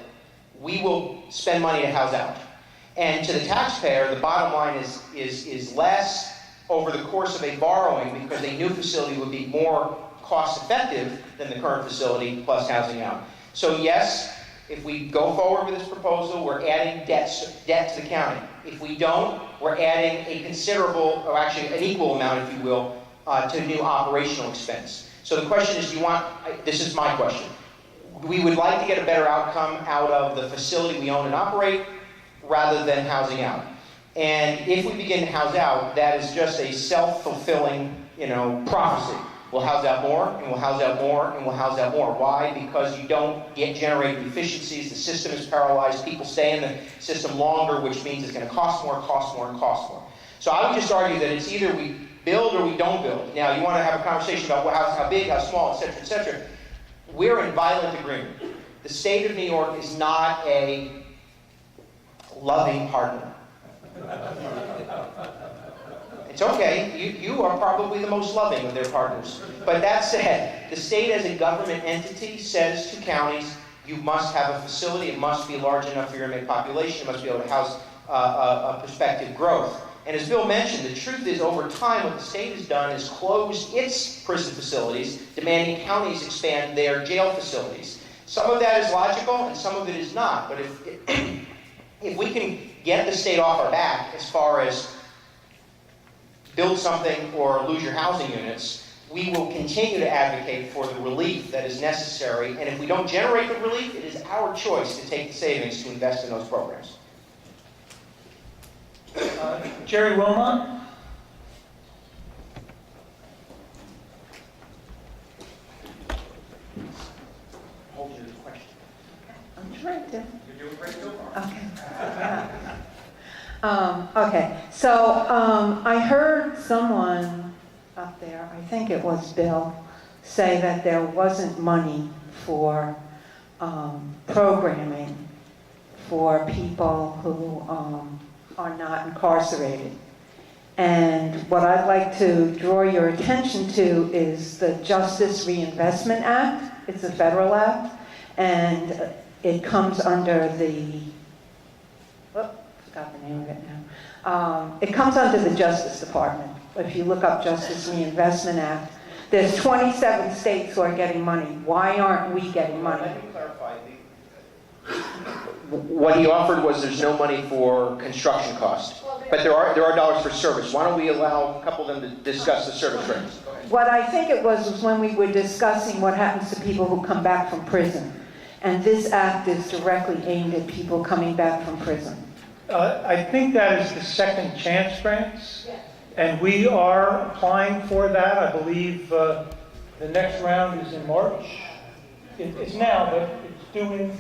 we will spend money to house out. And to the taxpayer, the bottom line is less over the course of a borrowing because a new facility would be more cost effective than the current facility plus housing out. So yes, if we go forward with this proposal, we're adding debt to the county. If we don't, we're adding a considerable, or actually an equal amount, if you will, to new operational expense. So the question is, this is my question. We would like to get a better outcome out of the facility we own and operate rather than housing out. And if we begin to house out, that is just a self-fulfilling, prophecy. We'll house out more, and we'll house out more, and we'll house out more. Why? Because you don't generate efficiencies. The system is paralyzed. People stay in the system longer, which means it's going to cost more, cost more, and cost more. So I would just argue that it's either we build or we don't build. Now, you want to have a conversation about how big, how small, et cetera, et cetera. We're in violent agreement. The state of New York is not a loving partner. It's okay, you are probably the most loving of their partners. But that said, the state as a government entity says to counties, you must have a facility, it must be large enough for your inmate population, it must be able to house a prospective growth. And as Bill mentioned, the truth is over time what the state has done is closed its prison facilities, demanding counties expand their jail facilities. Some of that is logical and some of it is not. But if we can get the state off our back as far as build something or lose your housing units, we will continue to advocate for the relief that is necessary. And if we don't generate the relief, it is our choice to take the savings to invest in those programs. Jerry Wilmot? Hold your question. I'm trying to. You're doing great so far. Okay. Okay, so I heard someone up there, I think it was Bill, say that there wasn't money for programming for people who are not incarcerated. And what I'd like to draw your attention to is the Justice Reinvestment Act. It's a federal act, and it comes under the, forgot the name of it now. It comes under the Justice Department. If you look up Justice Reinvestment Act, there's 27 states who are getting money. Why aren't we getting money? Let me clarify. What he offered was there's no money for construction costs, but there are dollars for service. Why don't we allow a couple of them to discuss the service rates? What I think it was when we were discussing what happens to people who come back from prison. And this act is directly aimed at people coming back from prison. I think that is the second chance grants. And we are applying for that. I believe the next round is in March. It's now, but it's due in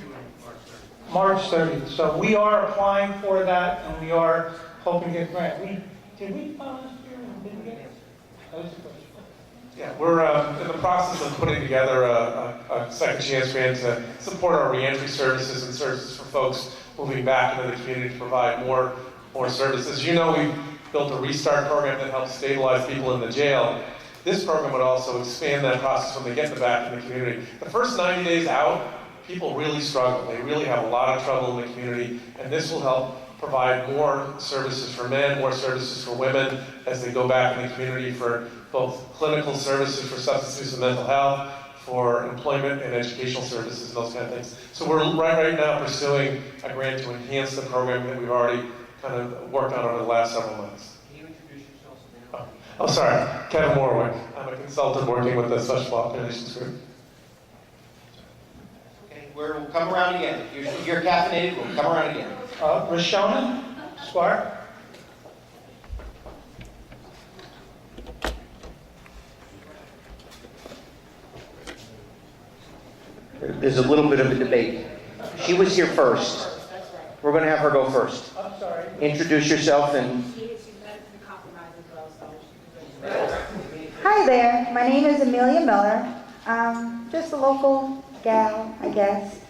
March 30th. So we are applying for that, and we are hoping to get a grant. Did we file last year and didn't get it? That was the question. Yeah, we're in the process of putting together a second chance grant to support our reentry services and services for folks moving back into the community to provide more services. You know, we've built a restart program that helps stabilize people in the jail. This program would also expand that process when they get back in the community. The first 90 days out, people really struggle. They really have a lot of trouble in the community, and this will help provide more services for men, more services for women as they go back in the community, for both clinical services for substance use and mental health, for employment and educational services and those kind of things. So we're right now pursuing a grant to enhance the program that we've already kind of worked on over the last several months. Can you introduce yourself now? Oh, sorry, Kevin Warwick. I'm a consultant working with the Special Populations Group. Okay, we'll come around again. If you're caffeinated, we'll come around again. Rashona Squire? There's a little bit of a debate. She was here first. We're going to have her go first. I'm sorry. Introduce yourself and... Hi there, my name is Amelia Miller. Just a local gal, I guess.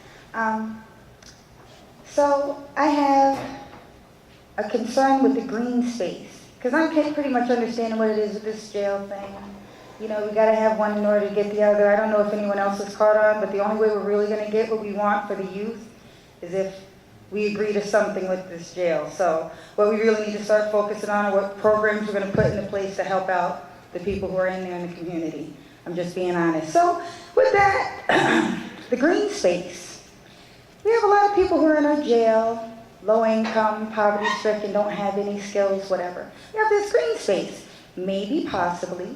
So I have a concern with the green space, because I'm pretty much understanding what it is with this jail thing. You know, we gotta have one in order to get the other. I don't know if anyone else has caught on, but the only way we're really gonna get what we want for the youth is if we agree to something with this jail. So what we really need to start focusing on are what programs we're gonna put into place to help out the people who are in there in the community. I'm just being honest. So with that, the green space. We have a lot of people who are in our jail, low income, poverty stricken, don't have any skills, whatever. We have this green space. Maybe, possibly,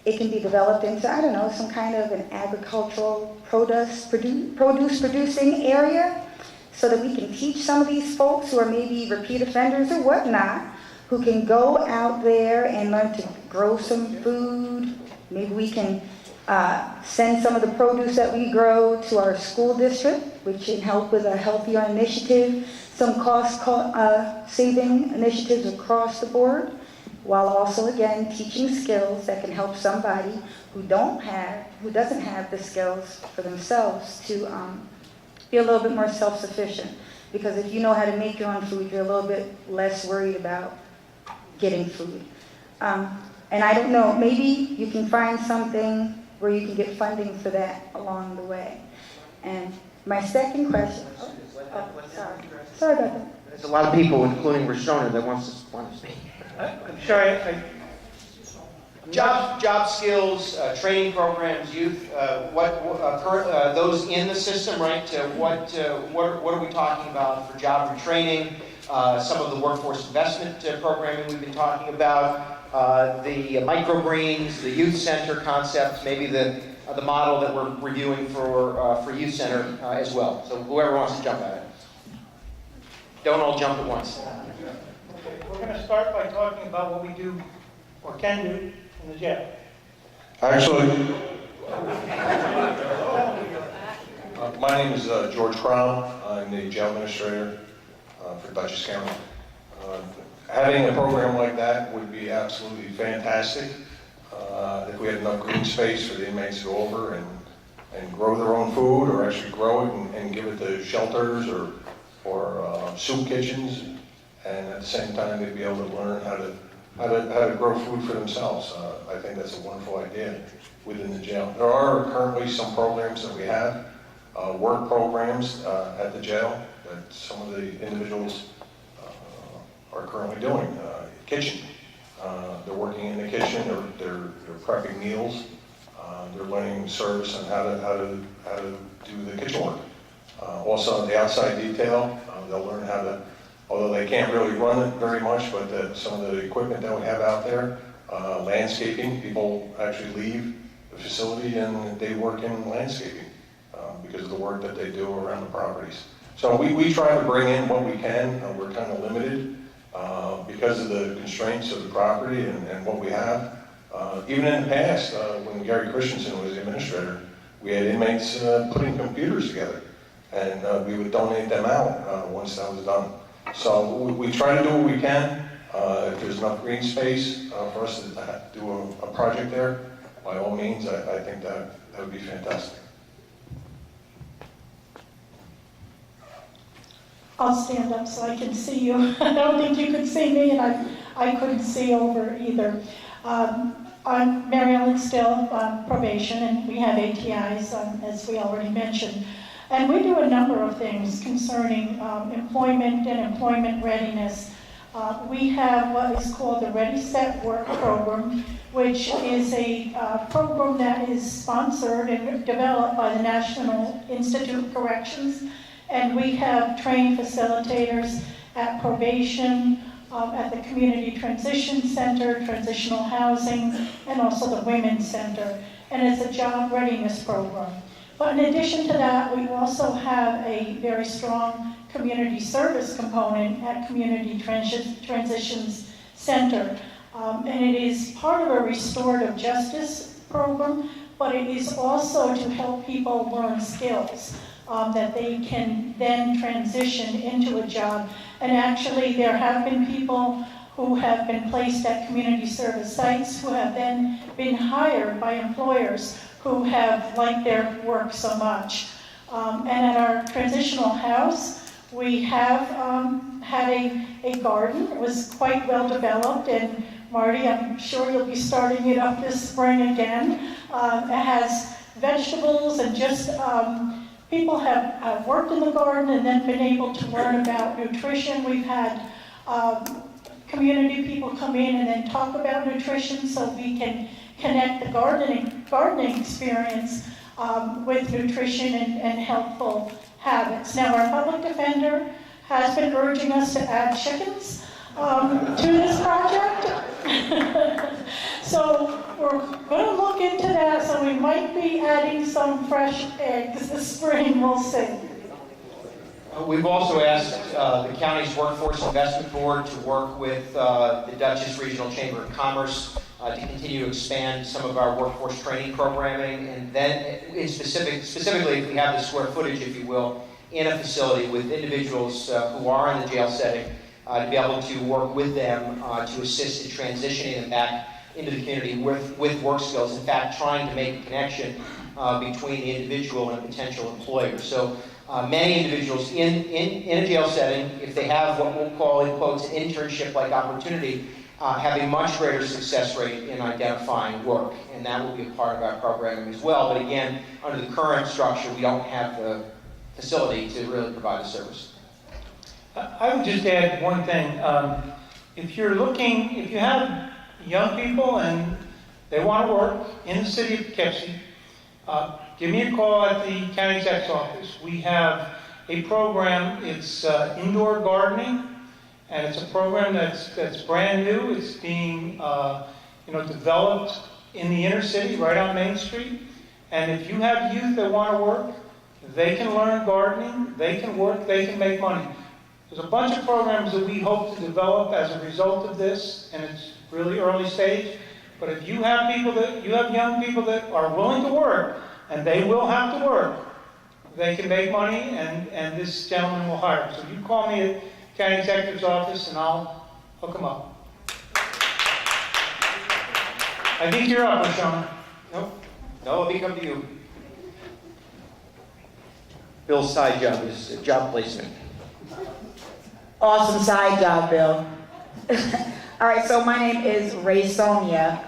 it can be developed into, I don't know, some kind of an agricultural produce producing area so that we can teach some of these folks who are maybe repeat offenders or whatnot, who can go out there and learn to grow some food. Maybe we can send some of the produce that we grow to our school district, which can help with a healthier initiative, some cost-saving initiatives across the board, while also, again, teaching skills that can help somebody who doesn't have the skills for themselves to be a little bit more self-sufficient. Because if you know how to make your own food, you're a little bit less worried about getting food. And I don't know, maybe you can find something where you can get funding for that along the way. And my second question, sorry about that. There's a lot of people, including Rashona, that want to speak. I'm sorry. Job skills, training programs, youth, those in the system, right? What are we talking about for job retraining? Some of the workforce investment programming we've been talking about, the microgreens, the youth center concept, maybe the model that we're reviewing for youth center as well. So whoever wants to jump at it. Don't all jump at once. We're going to start by talking about what we do or can do in the jail. Actually, my name is George Crown. I'm the jail administrator for Dutchess County. Having a program like that would be absolutely fantastic. If we had enough green space for the inmates to go over and grow their own food, or actually grow it and give it to shelters or soup kitchens, and at the same time they'd be able to learn how to grow food for themselves. I think that's a wonderful idea within the jail. There are currently some programs that we have, work programs at the jail that some of the individuals are currently doing. Kitchen. They're working in the kitchen. They're prepping meals. They're learning service and how to do the kitchen work. Also, the outside detail. They'll learn how to, although they can't really run it very much, but some of the equipment that we have out there, landscaping. People actually leave the facility and they work in landscaping because of the work that they do around the properties. So we try to bring in what we can. We're kind of limited because of the constraints of the property and what we have. Even in the past, when Gary Christensen was the administrator, we had inmates putting computers together, and we would donate them out once that was done. So we try to do what we can. If there's enough green space for us to do a project there, by all means, I think that would be fantastic. I'll stand up so I can see you. I don't think you could see me, and I couldn't see over either. I'm Mary Ellen Still, on probation, and we have ATIs, as we already mentioned. And we do a number of things concerning employment and employment readiness. We have what is called the Ready, Set, Work program, which is a program that is sponsored and developed by the National Institute of Corrections. And we have trained facilitators at probation, at the Community Transition Center, Transitional Housing, and also the Women's Center. And it's a job readiness program. But in addition to that, we also have a very strong community service component at Community Transitions Center. And it is part of a restorative justice program, but it is also to help people learn skills that they can then transition into a job. And actually, there have been people who have been placed at community service sites who have then been hired by employers who have liked their work so much. And at our transitional house, we have had a garden. It was quite well developed, and Marty, I'm sure you'll be starting it up this spring again. It has vegetables and just people have worked in the garden and then been able to learn about nutrition. We've had community people come in and then talk about nutrition so we can connect the gardening experience with nutrition and healthful habits. Now, our public defender has been urging us to add chickens to this project. So we're going to look into that, so we might be adding some fresh eggs this spring, we'll see. We've also asked the county's Workforce Investment Board to work with the Dutchess Regional Chamber of Commerce to continue to expand some of our workforce training programming, and then specifically if we have the square footage, if you will, in a facility with individuals who are in the jail setting, to be able to work with them to assist in transitioning them back into the community with work skills. In fact, trying to make a connection between the individual and a potential employer. So many individuals in a jail setting, if they have what we'll call, in quotes, an internship-like opportunity, have a much greater success rate in identifying work. And that will be a part of our programming as well. But again, under the current structure, we don't have the facility to really provide the service. I would just add one thing. If you have young people and they want to work in the city of Poughkeepsie, give me a call at the county exec's office. We have a program. It's indoor gardening, and it's a program that's brand new. It's being developed in the inner city, right on Main Street. And if you have youth that want to work, they can learn gardening. They can work. They can make money. There's a bunch of programs that we hope to develop as a result of this, and it's really early stage. But if you have young people that are willing to work, and they will have to work, they can make money, and this gentleman will hire them. So you call me at County Executive's office, and I'll hook them up. I think you're up, Sean. No, let me come to you. Bill's side job is job placement. Awesome side job, Bill. All right, so my name is Ray Sonia,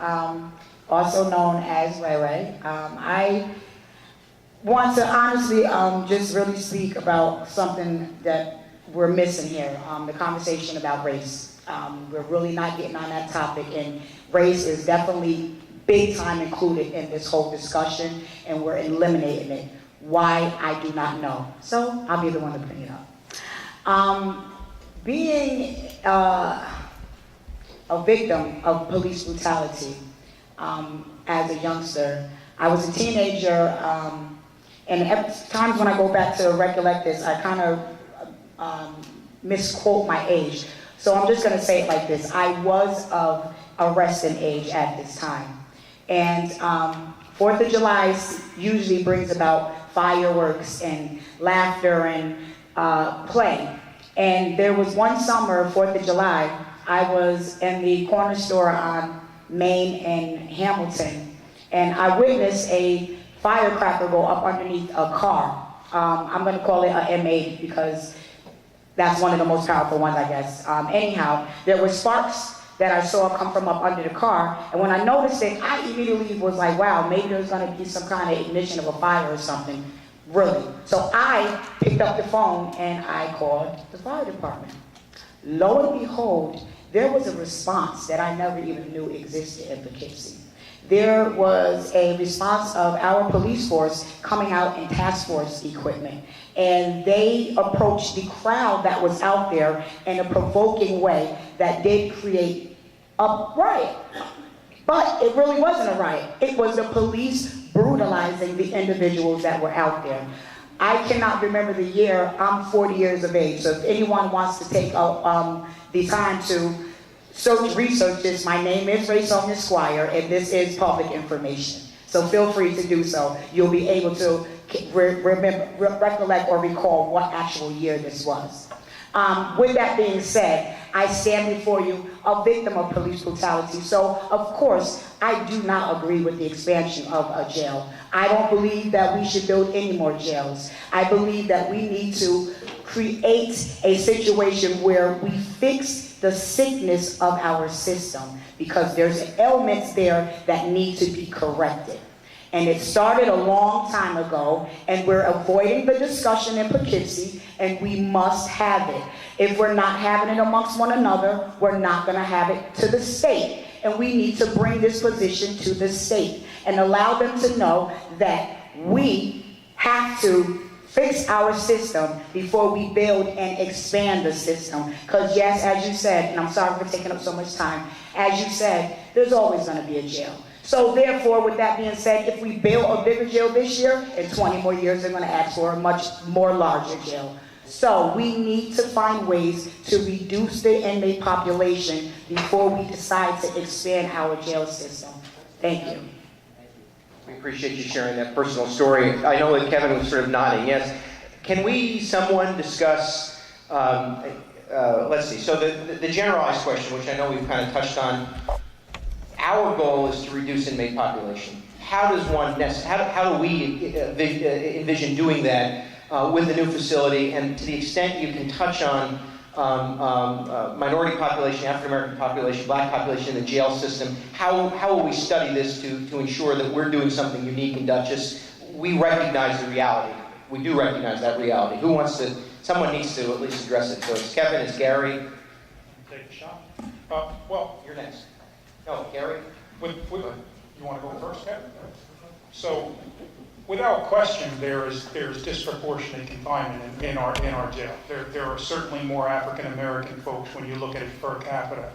also known as Ray Ray. I want to honestly just really speak about something that we're missing here, the conversation about race. We're really not getting on that topic, and race is definitely big time included in this whole discussion, and we're eliminating it. Why, I do not know. So I'll be the one to bring it up. Being a victim of police brutality as a youngster, I was a teenager, and at times when I go back to recollect this, I kind of misquote my age. So I'm just going to say it like this. I was of arresting age at this time. And 4th of July usually brings about fireworks and laughter and play. And there was one summer, 4th of July, I was in the corner store on Main and Hamilton, and I witnessed a firecracker go up underneath a car. I'm going to call it a M8 because that's one of the most powerful ones, I guess. Anyhow, there were sparks that I saw come from up under the car, and when I noticed it, I immediately was like, wow, maybe there's going to be some kind of ignition of a fire or something. Really. So I picked up the phone and I called the fire department. Lo and behold, there was a response that I never even knew existed in Poughkeepsie. There was a response of our police force coming out in task force equipment, and they approached the crowd that was out there in a provoking way that did create a riot. But it really wasn't a riot. It was the police brutalizing the individuals that were out there. I cannot remember the year. I'm 40 years of age, so if anyone wants to take the time to research this, my name is Ray Sonia Squire, and this is public information. So feel free to do so. You'll be able to recollect or recall what actual year this was. With that being said, I stand before you a victim of police brutality. So, of course, I do not agree with the expansion of a jail. I don't believe that we should build any more jails. I believe that we need to create a situation where we fix the sickness of our system, because there's elements there that need to be corrected. And it started a long time ago, and we're avoiding the discussion in Poughkeepsie, and we must have it. If we're not having it amongst one another, we're not going to have it to the state. And we need to bring this position to the state and allow them to know that we have to fix our system before we build and expand the system. Because yes, as you said, and I'm sorry for taking up so much time, as you said, there's always going to be a jail. So therefore, with that being said, if we build a bigger jail this year, in 20 more years, they're going to ask for a much more larger jail. So we need to find ways to reduce the inmate population before we decide to expand our jail system. Thank you. We appreciate you sharing that personal story. I know that Kevin was sort of nodding, yes. Can someone discuss, let's see, so the generalized question, which I know we've kind of touched on, our goal is to reduce inmate population. How do we envision doing that with the new facility? And to the extent you can touch on minority population, African American population, black population in the jail system, how will we study this to ensure that we're doing something unique in Dutchess? We recognize the reality. We do recognize that reality. Someone needs to at least address it. So it's Kevin, it's Gary. Take a shot. Well, You're next. No, Gary? you want to go first, Kevin? So, without question, there's disproportionate confinement in our jail. There are certainly more African American folks when you look at it per capita.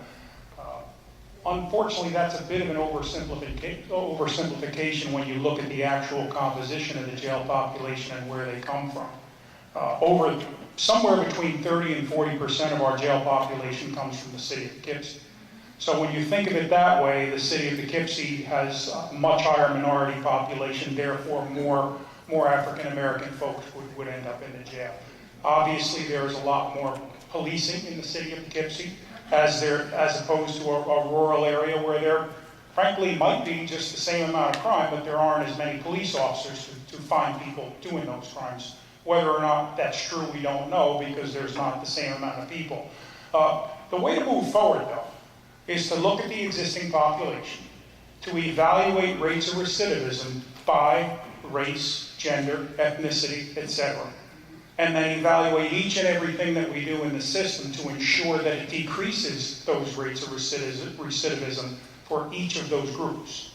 Unfortunately, that's a bit of an oversimplification when you look at the actual composition of the jail population and where they come from. somewhere between 30 and 40% of our jail population comes from the city of Poughkeepsie. So when you think of it that way, the city of Poughkeepsie has a much higher minority population, therefore more African American folks would end up in the jail. Obviously, there is a lot more policing in the city of Poughkeepsie as opposed to a rural area where there, frankly, might be just the same amount of crime, but there aren't as many police officers to find people doing those crimes. Whether or not that's true, we don't know because there's not the same amount of people. The way to move forward, though, is to look at the existing population, to evaluate rates of recidivism by race, gender, ethnicity, etc. And then evaluate each and everything that we do in the system to ensure that it decreases those rates of recidivism for each of those groups.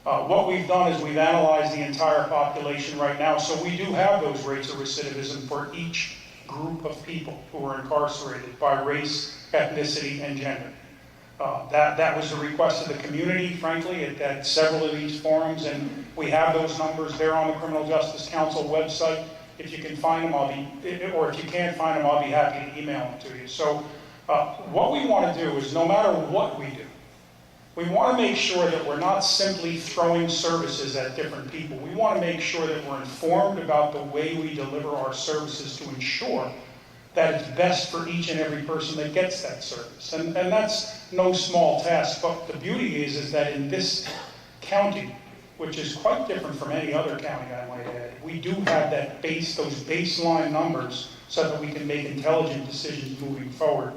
What we've done is we've analyzed the entire population right now, so we do have those rates of recidivism for each group of people who are incarcerated by race, ethnicity, and gender. That was the request of the community, frankly, at several of these forums, and we have those numbers there on the Criminal Justice Council website. If you can find them, or if you can't find them, I'll be happy to email them to you. So what we want to do is, no matter what we do, we want to make sure that we're not simply throwing services at different people. We want to make sure that we're informed about the way we deliver our services to ensure that it's best for each and every person that gets that service. And that's no small task, but the beauty is that in this county, which is quite different from any other county, I might add, we do have those baseline numbers so that we can make intelligent decisions moving forward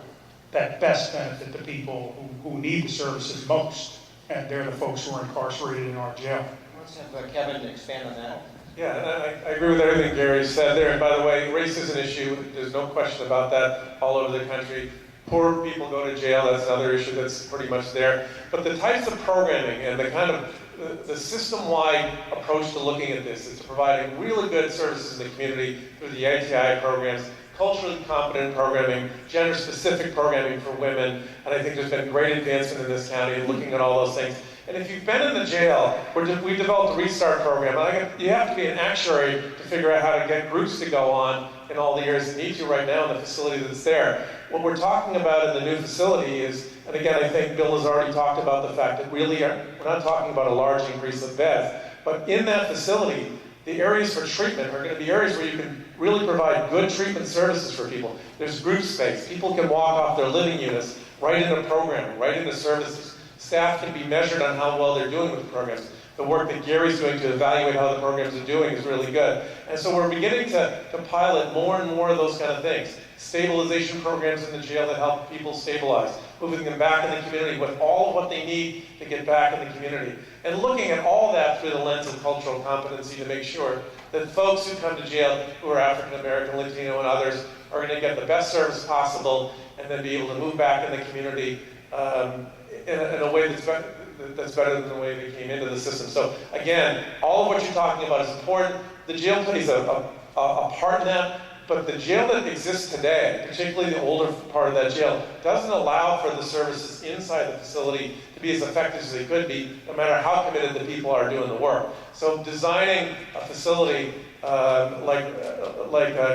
that best benefit the people who need the services most, and they're the folks who are incarcerated in our jail. Let's have Kevin expand on that. Yeah, and I agree with everything Gary said there. And by the way, race is an issue. There's no question about that all over the country. Poor people go to jail. That's another issue that's pretty much there. But the types of programming and the kind of the system-wide approach to looking at this is to providing really good services in the community through the ITI programs, culturally competent programming, gender-specific programming for women, and I think there's been great advancement in this county in looking at all those things. And if you've been in the jail, we've developed a Restart program. You have to be an actuary to figure out how to get groups to go on in all the areas that need to right now in the facility that's there. What we're talking about in the new facility is, and again, I think Bill has already talked about the fact that really we're not talking about a large increase of beds, but in that facility, the areas for treatment are going to be areas where you can really provide good treatment services for people. There's group space. People can walk off their living units right into programming, right into services. Staff can be measured on how well they're doing with the programs. The work that Gary's doing to evaluate how the programs are doing is really good. And so we're beginning to pilot more and more of those kind of things. Stabilization programs in the jail that help people stabilize, moving them back in the community with all of what they need to get back in the community. And looking at all that through the lens of cultural competency to make sure that folks who come to jail who are African American, Latino, and others are going to get the best service possible and then be able to move back in the community in a way that's better than the way they came into the system. So again, all of what you're talking about is important. The jail plays a part in that, but the jail that exists today, particularly the older part of that jail, doesn't allow for the services inside the facility to be as effective as they could be, no matter how committed the people are doing the work. So designing a facility like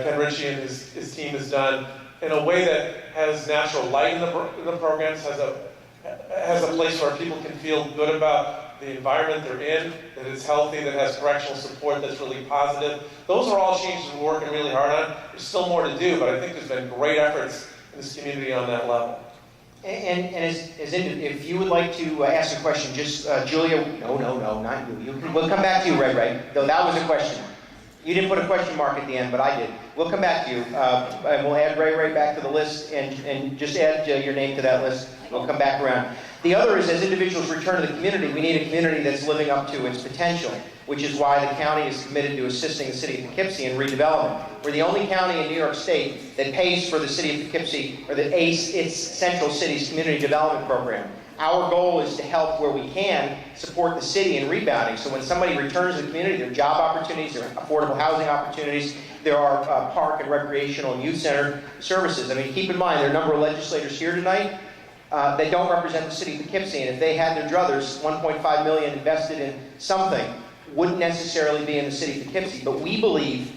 Ken Ritchie and his team has done in a way that has natural light in the programs, has a place where people can feel good about the environment they're in, that it's healthy, that has correctional support that's really positive. Those are all changes we're working really hard on. There's still more to do, but I think there's been great efforts in this community on that level. And if you would like to ask a question, just Julia, no, not you. We'll come back to you, Ray. Though that was a question. You didn't put a question mark at the end, but I did. We'll come back to you, and we'll add Ray back to the list, and just add your name to that list. We'll come back around. The other is, as individuals return to the community, we need a community that's living up to its potential, which is why the county is committed to assisting the city of Poughkeepsie in redevelopment. We're the only county in New York State that pays for the city of Poughkeepsie, or its Central Cities Community Development Program. Our goal is to help where we can support the city in rebounding. So when somebody returns to the community, there are job opportunities, there are affordable housing opportunities, there are park and recreational and youth center services. I mean, keep in mind, there are a number of legislators here tonight that don't represent the city of Poughkeepsie, and if they had their druthers, $1.5 million invested in something wouldn't necessarily be in the city of Poughkeepsie. But we believe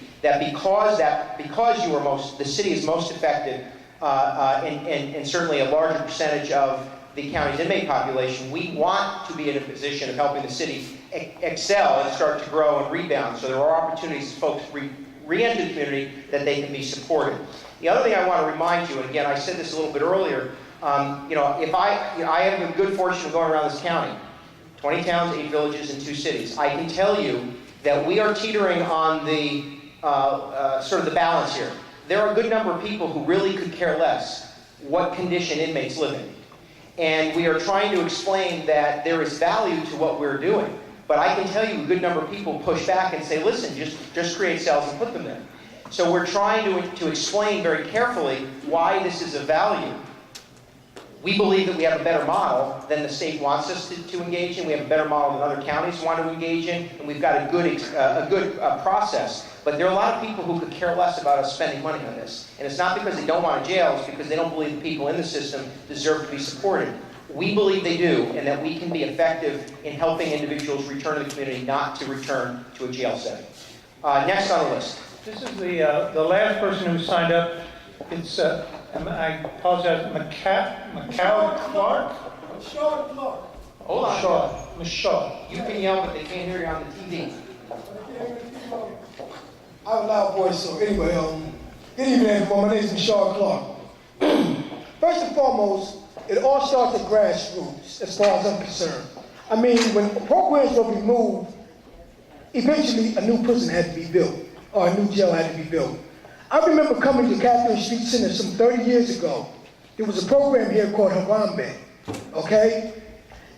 that because the city is most affected, and certainly a larger percentage of the county's inmate population, we want to be in a position of helping the city excel and start to grow and rebound. So there are opportunities for folks to re-enter the community that they can be supported. The other thing I want to remind you, and again, I said this a little bit earlier, if I have the good fortune of going around this county, 20 towns, 8 villages, and 2 cities, I can tell you that we are teetering on the sort of the balance here. There are a good number of people who really could care less what condition inmates live in. And we are trying to explain that there is value to what we're doing. But I can tell you a good number of people push back and say, listen, just create cells and put them there. So we're trying to explain very carefully why this is of value. We believe that we have a better model than the state wants us to engage in. We have a better model than other counties want to engage in. And we've got a good process. But there are a lot of people who could care less about us spending money on this. And it's not because they don't want a jail, it's because they don't believe the people in the system deserve to be supported. We believe they do, and that we can be effective in helping individuals return to the community, not to return to a jail setting. Next on the list. This is the last person who signed up. It's, I apologize, Macau Clark? Shaw Clark. Hold on. Shaw. Miss Shaw. You can yell, but they can't hear you on the TV. I have a loud voice, so anyway, good evening, everyone. My name is Michelle Clark. First and foremost, it all starts at grassroots, as far as I'm concerned. I mean, when programs were removed, eventually a new prison had to be built, or a new jail had to be built. I remember coming to Catharine Street Center some 30 years ago. There was a program here called Harambe, okay?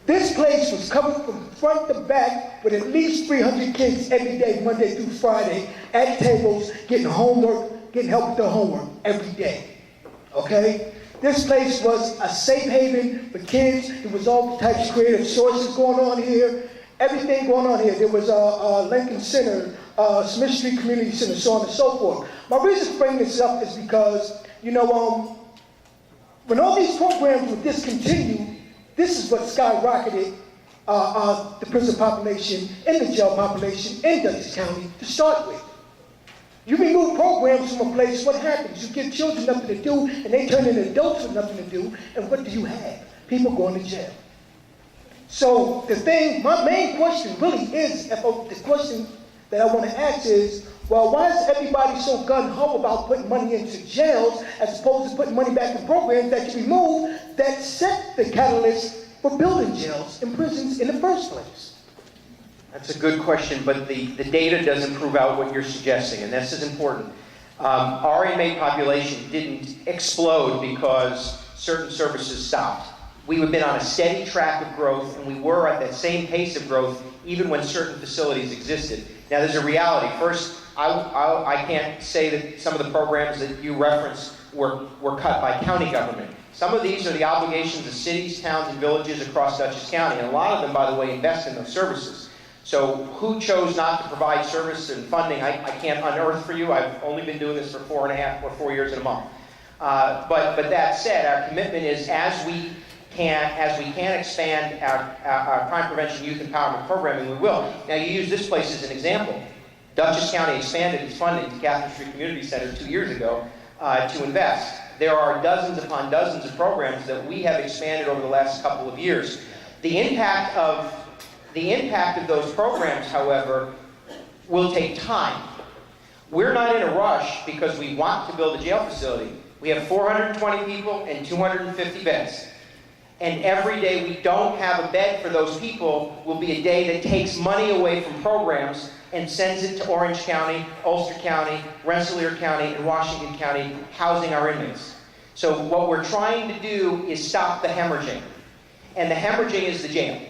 This place was covered from front to back with at least 300 kids every day, Monday through Friday, at tables, getting homework, getting help with their homework every day, okay? This place was a safe haven for kids. There was all types of creative sources going on here, everything going on here. There was a Lincoln Center, Smith Street Community Center, so on and so forth. My reason for bringing this up is because, when all these programs were discontinued, this is what skyrocketed the prison population and the jail population in Dutchess County to start with. You remove programs from a place, what happens? You give children nothing to do, and they turn into adults with nothing to do, and what do you have? People going to jail. So my main question really is, the question that I want to ask is, well, why is everybody so gung-ho about putting money into jails as opposed to putting money back in programs that you remove that set the catalyst for building jails and prisons in the first place? That's a good question, but the data doesn't prove out what you're suggesting, and this is important. Our inmate population didn't explode because certain services stopped. We've been on a steady track of growth, and we were at that same pace of growth even when certain facilities existed. Now, there's a reality. First, I can't say that some of the programs that you referenced were cut by county government. Some of these are the obligations of cities, towns, and villages across Dutchess County, and a lot of them, by the way, invest in those services. So who chose not to provide service and funding, I can't unearth for you. I've only been doing this for 4 years and a month. But that said, our commitment is as we can expand our crime prevention youth empowerment programming, we will. Now, you use this place as an example. Dutchess County expanded its funding to Catharine Street Community Center 2 years ago to invest. There are dozens upon dozens of programs that we have expanded over the last couple of years. The impact of those programs, however, will take time. We're not in a rush because we want to build a jail facility. We have 420 people and 250 beds. And every day we don't have a bed for those people will be a day that takes money away from programs and sends it to Orange County, Ulster County, Rensselaer County, and Washington County, housing our inmates. So what we're trying to do is stop the hemorrhaging. And the hemorrhaging is the jail.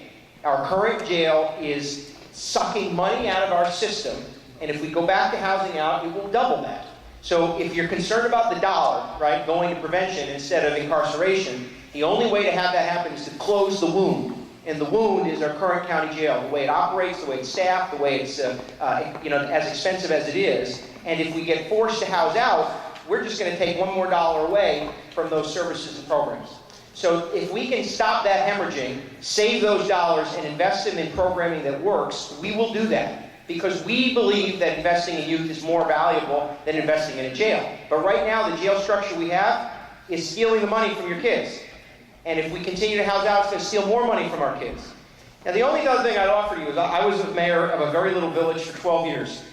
Our current jail is sucking money out of our system, and if we go back to housing out, it will double that. So if you're concerned about the dollar, right, going to prevention instead of incarceration, the only way to have that happen is to close the wound. And the wound is our current county jail, the way it operates, the way it's staffed, the way it's as expensive as it is. And if we get forced to house out, we're just going to take $1 more away from those services and programs. So if we can stop that hemorrhaging, save those dollars, and invest them in programming that works, we will do that. because we believe that investing in youth is more valuable than investing in a jail. But right now, the jail structure we have is stealing the money from your kids. And if we continue to house out, it's going to steal more money from our kids. Now, the only other thing I'd offer you is I was a mayor of a very little village for 12 years.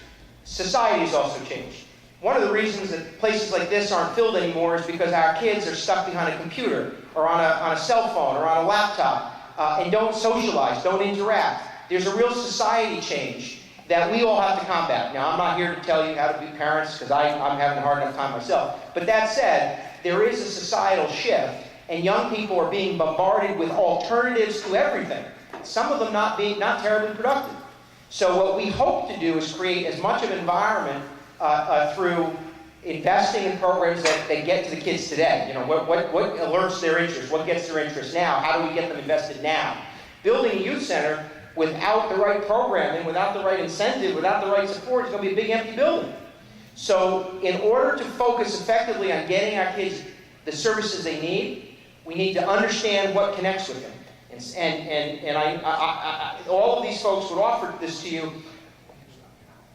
Society has also changed. One of the reasons that places like this aren't filled anymore is because our kids are stuck behind a computer or on a cell phone or on a laptop and don't socialize, don't interact. There's a real society change that we all have to combat. Now, I'm not here to tell you how to be parents because I'm having a hard enough time myself. But that said, there is a societal shift, and young people are being bombarded with alternatives to everything. Some of them not terribly productive. So what we hope to do is create as much of an environment through investing in programs that get to the kids today. You know, what alerts their interest? What gets their interest now? How do we get them invested now? Building a youth center without the right programming, without the right incentive, without the right support is going to be a big empty building. So in order to focus effectively on getting our kids the services they need, we need to understand what connects with them. And all of these folks would offer this to you.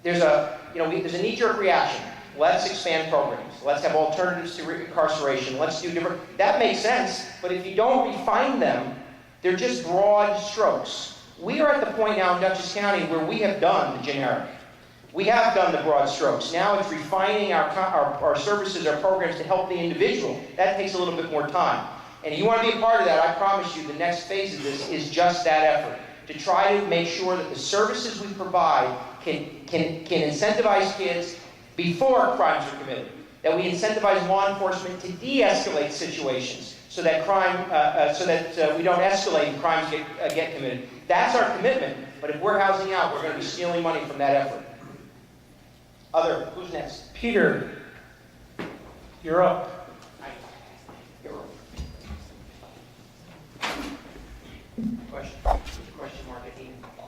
There's a knee-jerk reaction. Let's expand programs. Let's have alternatives to incarceration. Let's do different. That makes sense, but if you don't refine them, they're just broad strokes. We are at the point now in Dutchess County where we have done the generic. We have done the broad strokes. Now it's refining our services, our programs to help the individual. That takes a little bit more time. And if you want to be a part of that, I promise you the next phase of this is just that effort. To try to make sure that the services we provide can incentivize kids before crimes are committed. That we incentivize law enforcement to de-escalate situations so that we don't escalate and crimes get committed. That's our commitment. But if we're housing out, we're going to be stealing money from that effort. Who's next? Peter, you're up.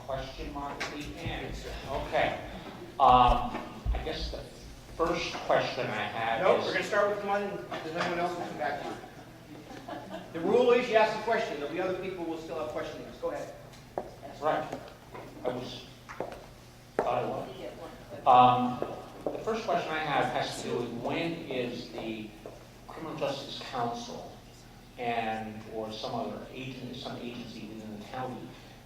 Question mark at the end. Okay. I guess the first question I have No, is... we're going to start with one, and then anyone else will come back to you. The rule is you ask a question. There'll be other people who will still have questions. Go ahead. That's right. Thought I was. The first question I have has to do with when is the Criminal Justice Council or some agency within the county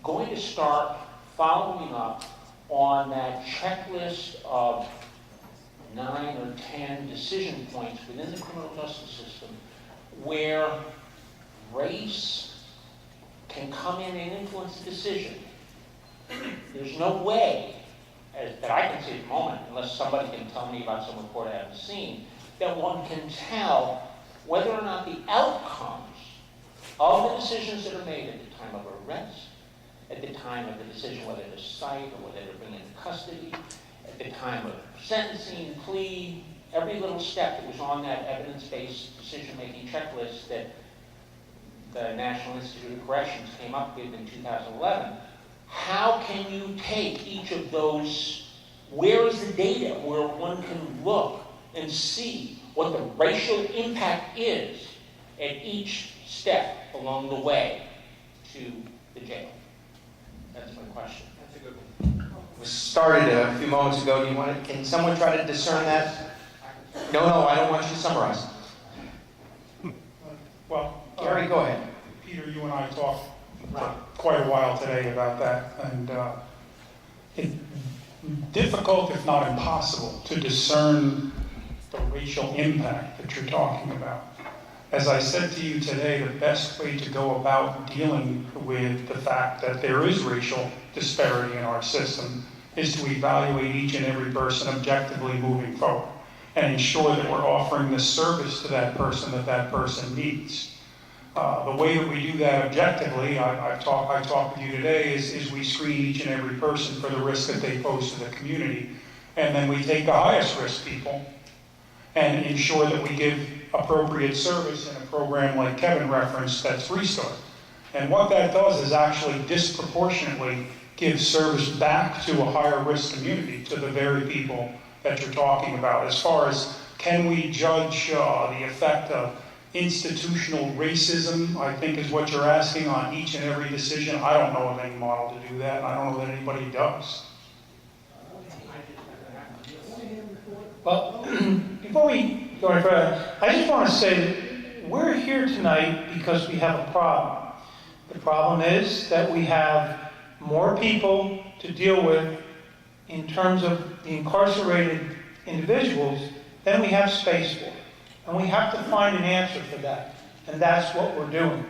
going to start following up on that checklist of 9 or 10 decision points within the criminal justice system where race can come in and influence the decision? There's no way, that I can see at the moment, unless somebody can tell me about some report I haven't seen, that one can tell whether or not the outcomes of the decisions that are made at the time of arrest, at the time of the decision whether to cite or whether to bring into custody, at the time of sentencing, plea, every little step that was on that evidence-based decision-making checklist that the National Institute of Corrections came up with in 2011, how can you take each of those, where is the data where one can look and see what the racial impact is at each step along the way to the jail? That's my question. That's a good one. We started a few moments ago. Can someone try to discern that? No, I don't want you to summarize. Well, Gary, go ahead. Peter, you and I talked for quite a while today about that, and it's difficult, if not impossible, to discern the racial impact that you're talking about. As I said to you today, the best way to go about dealing with the fact that there is racial disparity in our system is to evaluate each and every person objectively moving forward and ensure that we're offering the service to that person needs. The way that we do that objectively, I talked with you today, is we screen each and every person for the risk that they pose to the community, and then we take the highest risk people and ensure that we give appropriate service in a program like Kevin referenced that's Restart. And what that does is actually disproportionately give service back to a higher risk community, to the very people that you're talking about. As far as can we judge the effect of institutional racism, I think is what you're asking, on each and every decision. I don't know of any model to do that, and I don't know that anybody does. before we go any further, I just want to say that we're here tonight because we have a problem. The problem is that we have more people to deal with in terms of the incarcerated individuals than we have space for. And we have to find an answer for that. And that's what we're doing.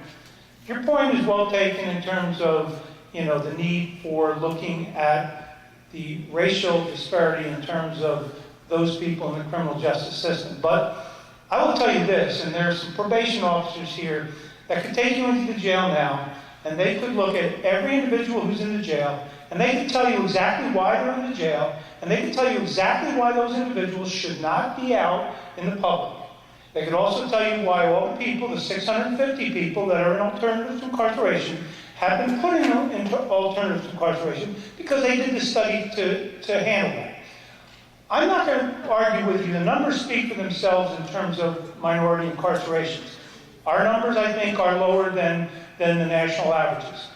Your point is well taken in terms of, the need for looking at the racial disparity in terms of those people in the criminal justice system. But I will tell you this, and there are some probation officers here that could take you into the jail now, and they could look at every individual who's in the jail, and they could tell you exactly why they're in the jail, and they could tell you exactly why those individuals should not be out in the public. They could also tell you why all the people, the 650 people that are in alternative to incarceration, have been put into alternative to incarceration because they did the study to handle that. I'm not going to argue with you. The numbers speak for themselves in terms of minority incarcerations. Our numbers, I think, are lower than the national averages.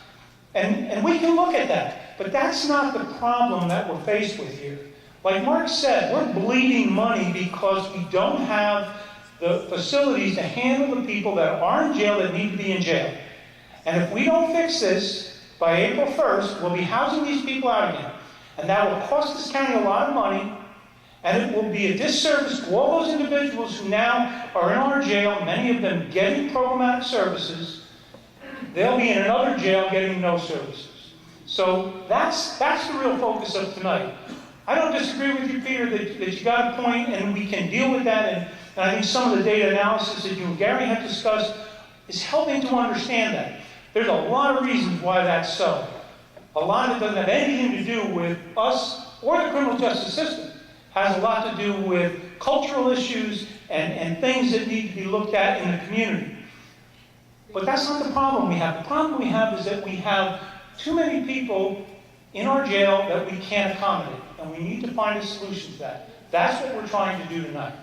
And we can look at that. But that's not the problem that we're faced with here. Like Mark said, we're bleeding money because we don't have the facilities to handle the people that are in jail that need to be in jail. And if we don't fix this, by April 1st, we'll be housing these people out again. And that will cost this county a lot of money, and it will be a disservice to all those individuals who now are in our jail, many of them getting programmatic services. They'll be in another jail getting no services. So that's the real focus of tonight. I don't disagree with you, Peter, that you got a point, and we can deal with that. And I think some of the data analysis that you and Gary have discussed is helping to understand that. There's a lot of reasons why that's so. A lot that doesn't have anything to do with us or the criminal justice system. Has a lot to do with cultural issues and things that need to be looked at in the community. But that's not the problem we have. The problem we have is that we have too many people in our jail that we can't accommodate. And we need to find a solution to that. That's what we're trying to do tonight.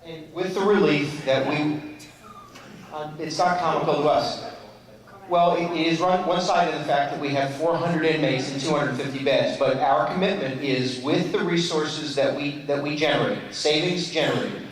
And with the relief that it's not comical to us. Well, it is one-sided in the fact that we have 400 inmates and 250 beds, but our commitment is with the resources that we generate, savings generated,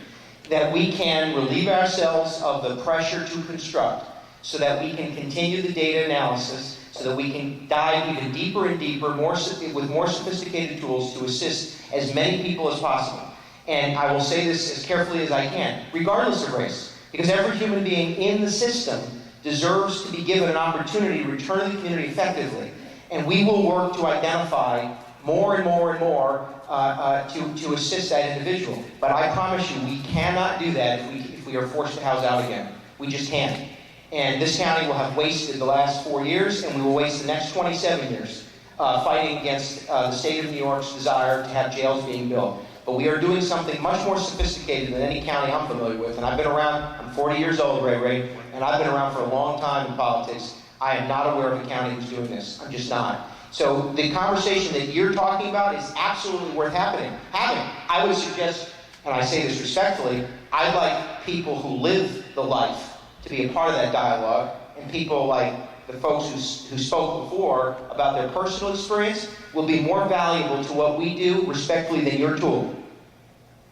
that we can relieve ourselves of the pressure to construct so that we can continue the data analysis, so that we can dive even deeper and deeper with more sophisticated tools to assist as many people as possible. And I will say this as carefully as I can, regardless of race, because every human being in the system deserves to be given an opportunity to return to the community effectively. And we will work to identify more and more and more to assist that individual. But I promise you, we cannot do that if we are forced to house out again. We just can't. And this county will have wasted the last 4 years, and we will waste the next 27 years fighting against the state of New York's desire to have jails being built. But we are doing something much more sophisticated than any county I'm familiar with. And I've been around, I'm 40 years old, Ray, and I've been around for a long time in politics. I am not aware of a county who's doing this. I'm just not. So the conversation that you're talking about is absolutely worth having. I would suggest, and I say this respectfully, I'd like people who live the life to be a part of that dialogue, and people like the folks who spoke before about their personal experience will be more valuable to what we do respectfully than your tool.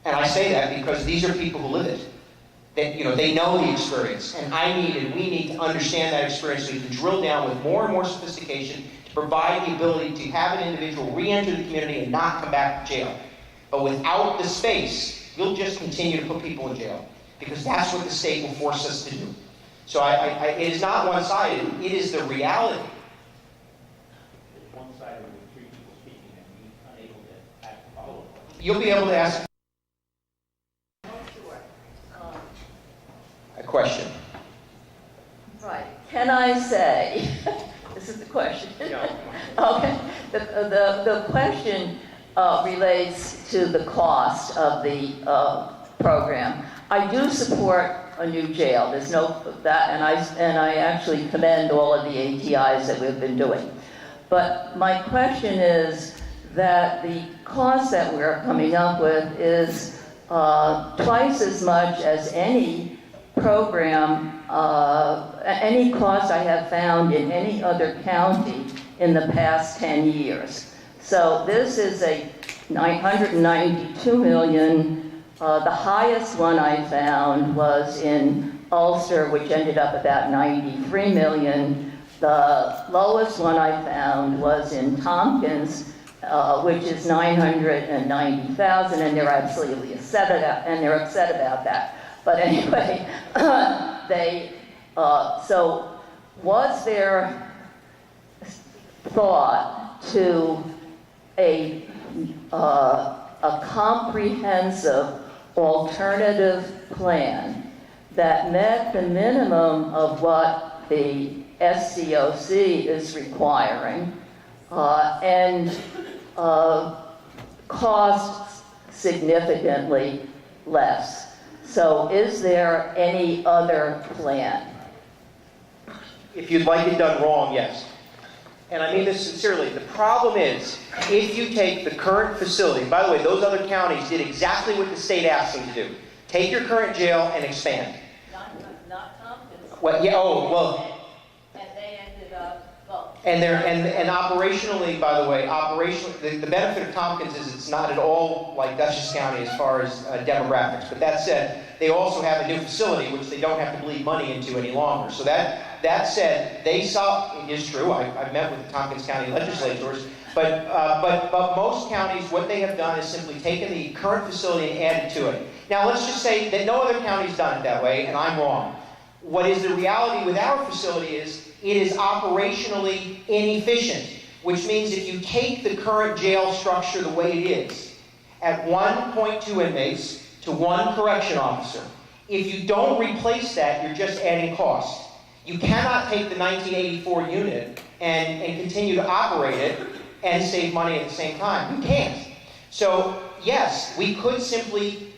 And I say that because these are people who live it. They know the experience, and we need to understand that experience so we can drill down with more and more sophistication to provide the ability to have an individual re-enter the community and not come back to jail. But without the space, you'll just continue to put people in jail, because that's what the state will force us to do. So it is not one-sided, it is the reality. It's one-sided with three people speaking and me unable to act follow-up. You'll be able to ask a question. Right. Can I say, this is the question. Yeah. Okay. The question relates to the cost of the program. I do support a new jail. There's no that, and I actually commend all of the ATIs that we've been doing. But my question is that the cost that we're coming up with is twice as much as any program, any cost I have found in any other county in the past 10 years. So this is a $992 million The highest one I found was in Ulster, which ended up about 93 million. The lowest one I found was in Tompkins, which is 990,000, and they're absolutely upset about that. But anyway, so was there thought to a comprehensive alternative plan that met the minimum of what the SCOC is requiring and costs significantly less? So is there any other plan? If you'd like it done wrong, yes. And I mean this sincerely. The problem is, if you take the current facility, by the way, those other counties did exactly what the state asked them to do. Take your current jail and expand. Not Tompkins. Well, yeah, oh, well. And they ended up, well. And operationally, by the way, the benefit of Tompkins is it's not at all like Dutchess County as far as demographics. But that said, they also have a new facility which they don't have to bleed money into any longer. So that said, they saw, it is true, I've met with the Tompkins County legislators, but most counties, what they have done is simply taken the current facility and added to it. Now let's just say that no other county's done it that way, and I'm wrong. What is the reality with our facility is it is operationally inefficient, which means if you take the current jail structure the way it is, at 1.2 inmates to 1 correction officer, if you don't replace that, you're just adding cost. You cannot take the 1984 unit and continue to operate it and save money at the same time. You can't. So, yes, we could simply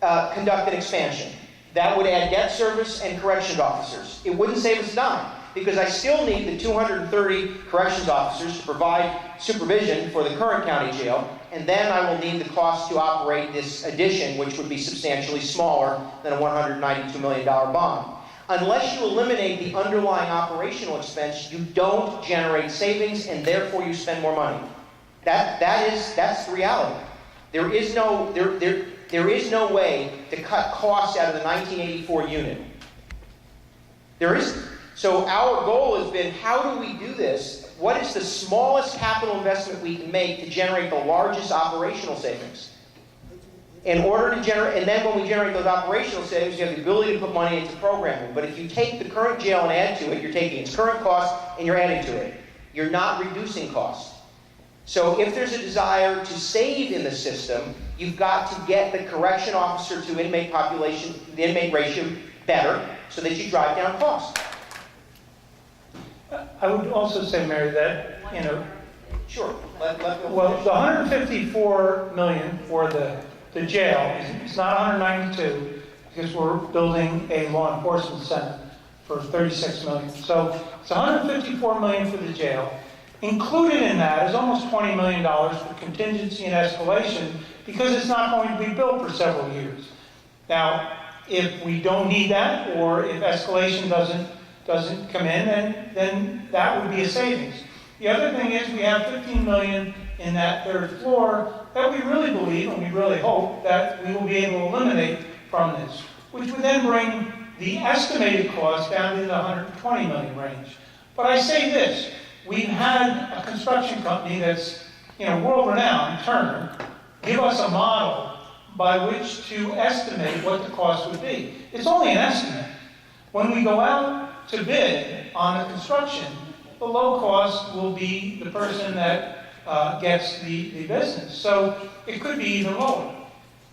conduct an expansion. That would add debt service and corrections officers. It wouldn't save us a dime, because I still need the 230 corrections officers to provide supervision for the current county jail, and then I will need the cost to operate this addition, which would be substantially smaller than a $192 million bond. Unless you eliminate the underlying operational expense, you don't generate savings, and therefore you spend more money. That's the reality. There is no way to cut costs out of the 1984 unit. There isn't. So our goal has been, how do we do this? What is the smallest capital investment we can make to generate the largest operational savings? In order to generate, and then when we generate those operational savings, you have the ability to put money into programming. But if you take the current jail and add to it, you're taking its current cost and you're adding to it. You're not reducing cost. So if there's a desire to save in the system, you've got to get the correction officer to inmate population, the inmate ratio better, so that you drive down cost. I would also say, Mary, that, Sure. well, the 154 million for the jail is not 192, because we're building a law enforcement center for 36 million. So it's 154 million for the jail. Included in that is almost $20 million for contingency and escalation, because it's not going to be built for several years. Now, if we don't need that, or if escalation doesn't come in, then that would be a savings. The other thing is we have 15 million in that third floor that we really believe, and we really hope, that we will be able to eliminate from this, which would then bring the estimated cost down to the 120 million range. But I say this, we've had a construction company that's, world-renowned, Turner, give us a model by which to estimate what the cost would be. It's only an estimate. When we go out to bid on the construction, the low cost will be the person that gets the business. So it could be even lower.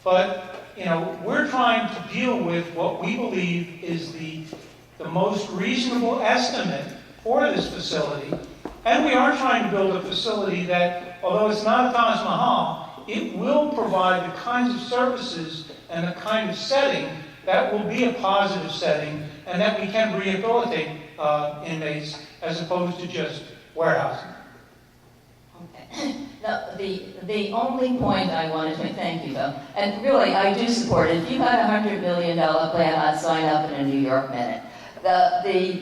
But, we're trying to deal with what we believe is the most reasonable estimate for this facility. And we are trying to build a facility that, although it's not a Taj Mahal, it will provide the kinds of services and the kind of setting that will be a positive setting, and that we can rehabilitate inmates as opposed to just warehousing. Okay. Now, the only point I wanted to thank you though, and really I do support it. If you had a $100 million plan, I'd sign up in a New York minute. The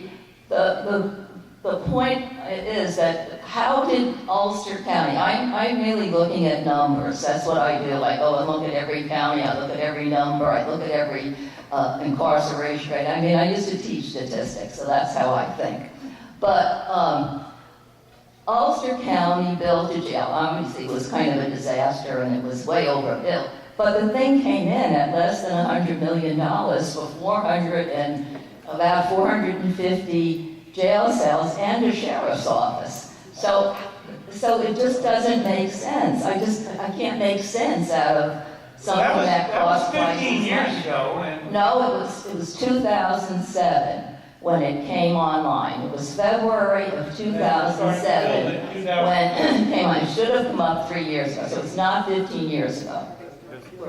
the point is that how did Ulster County, I'm really looking at numbers. That's what I do. I go and look at every county, I look at every number, I look at every incarceration rate. I mean, I used to teach statistics, so that's how I think. But Ulster County built a jail. Obviously, it was kind of a disaster and it was way overbuilt. But the thing came in at less than $100 million for about 450 jail cells and a sheriff's office. So it just doesn't make sense. I can't make sense out of something that cost That was 15 years ago. No, it was 2007 when it came online. It was February of 2007 when it came on. It should have come up 3 years ago, so it's not 15 years ago.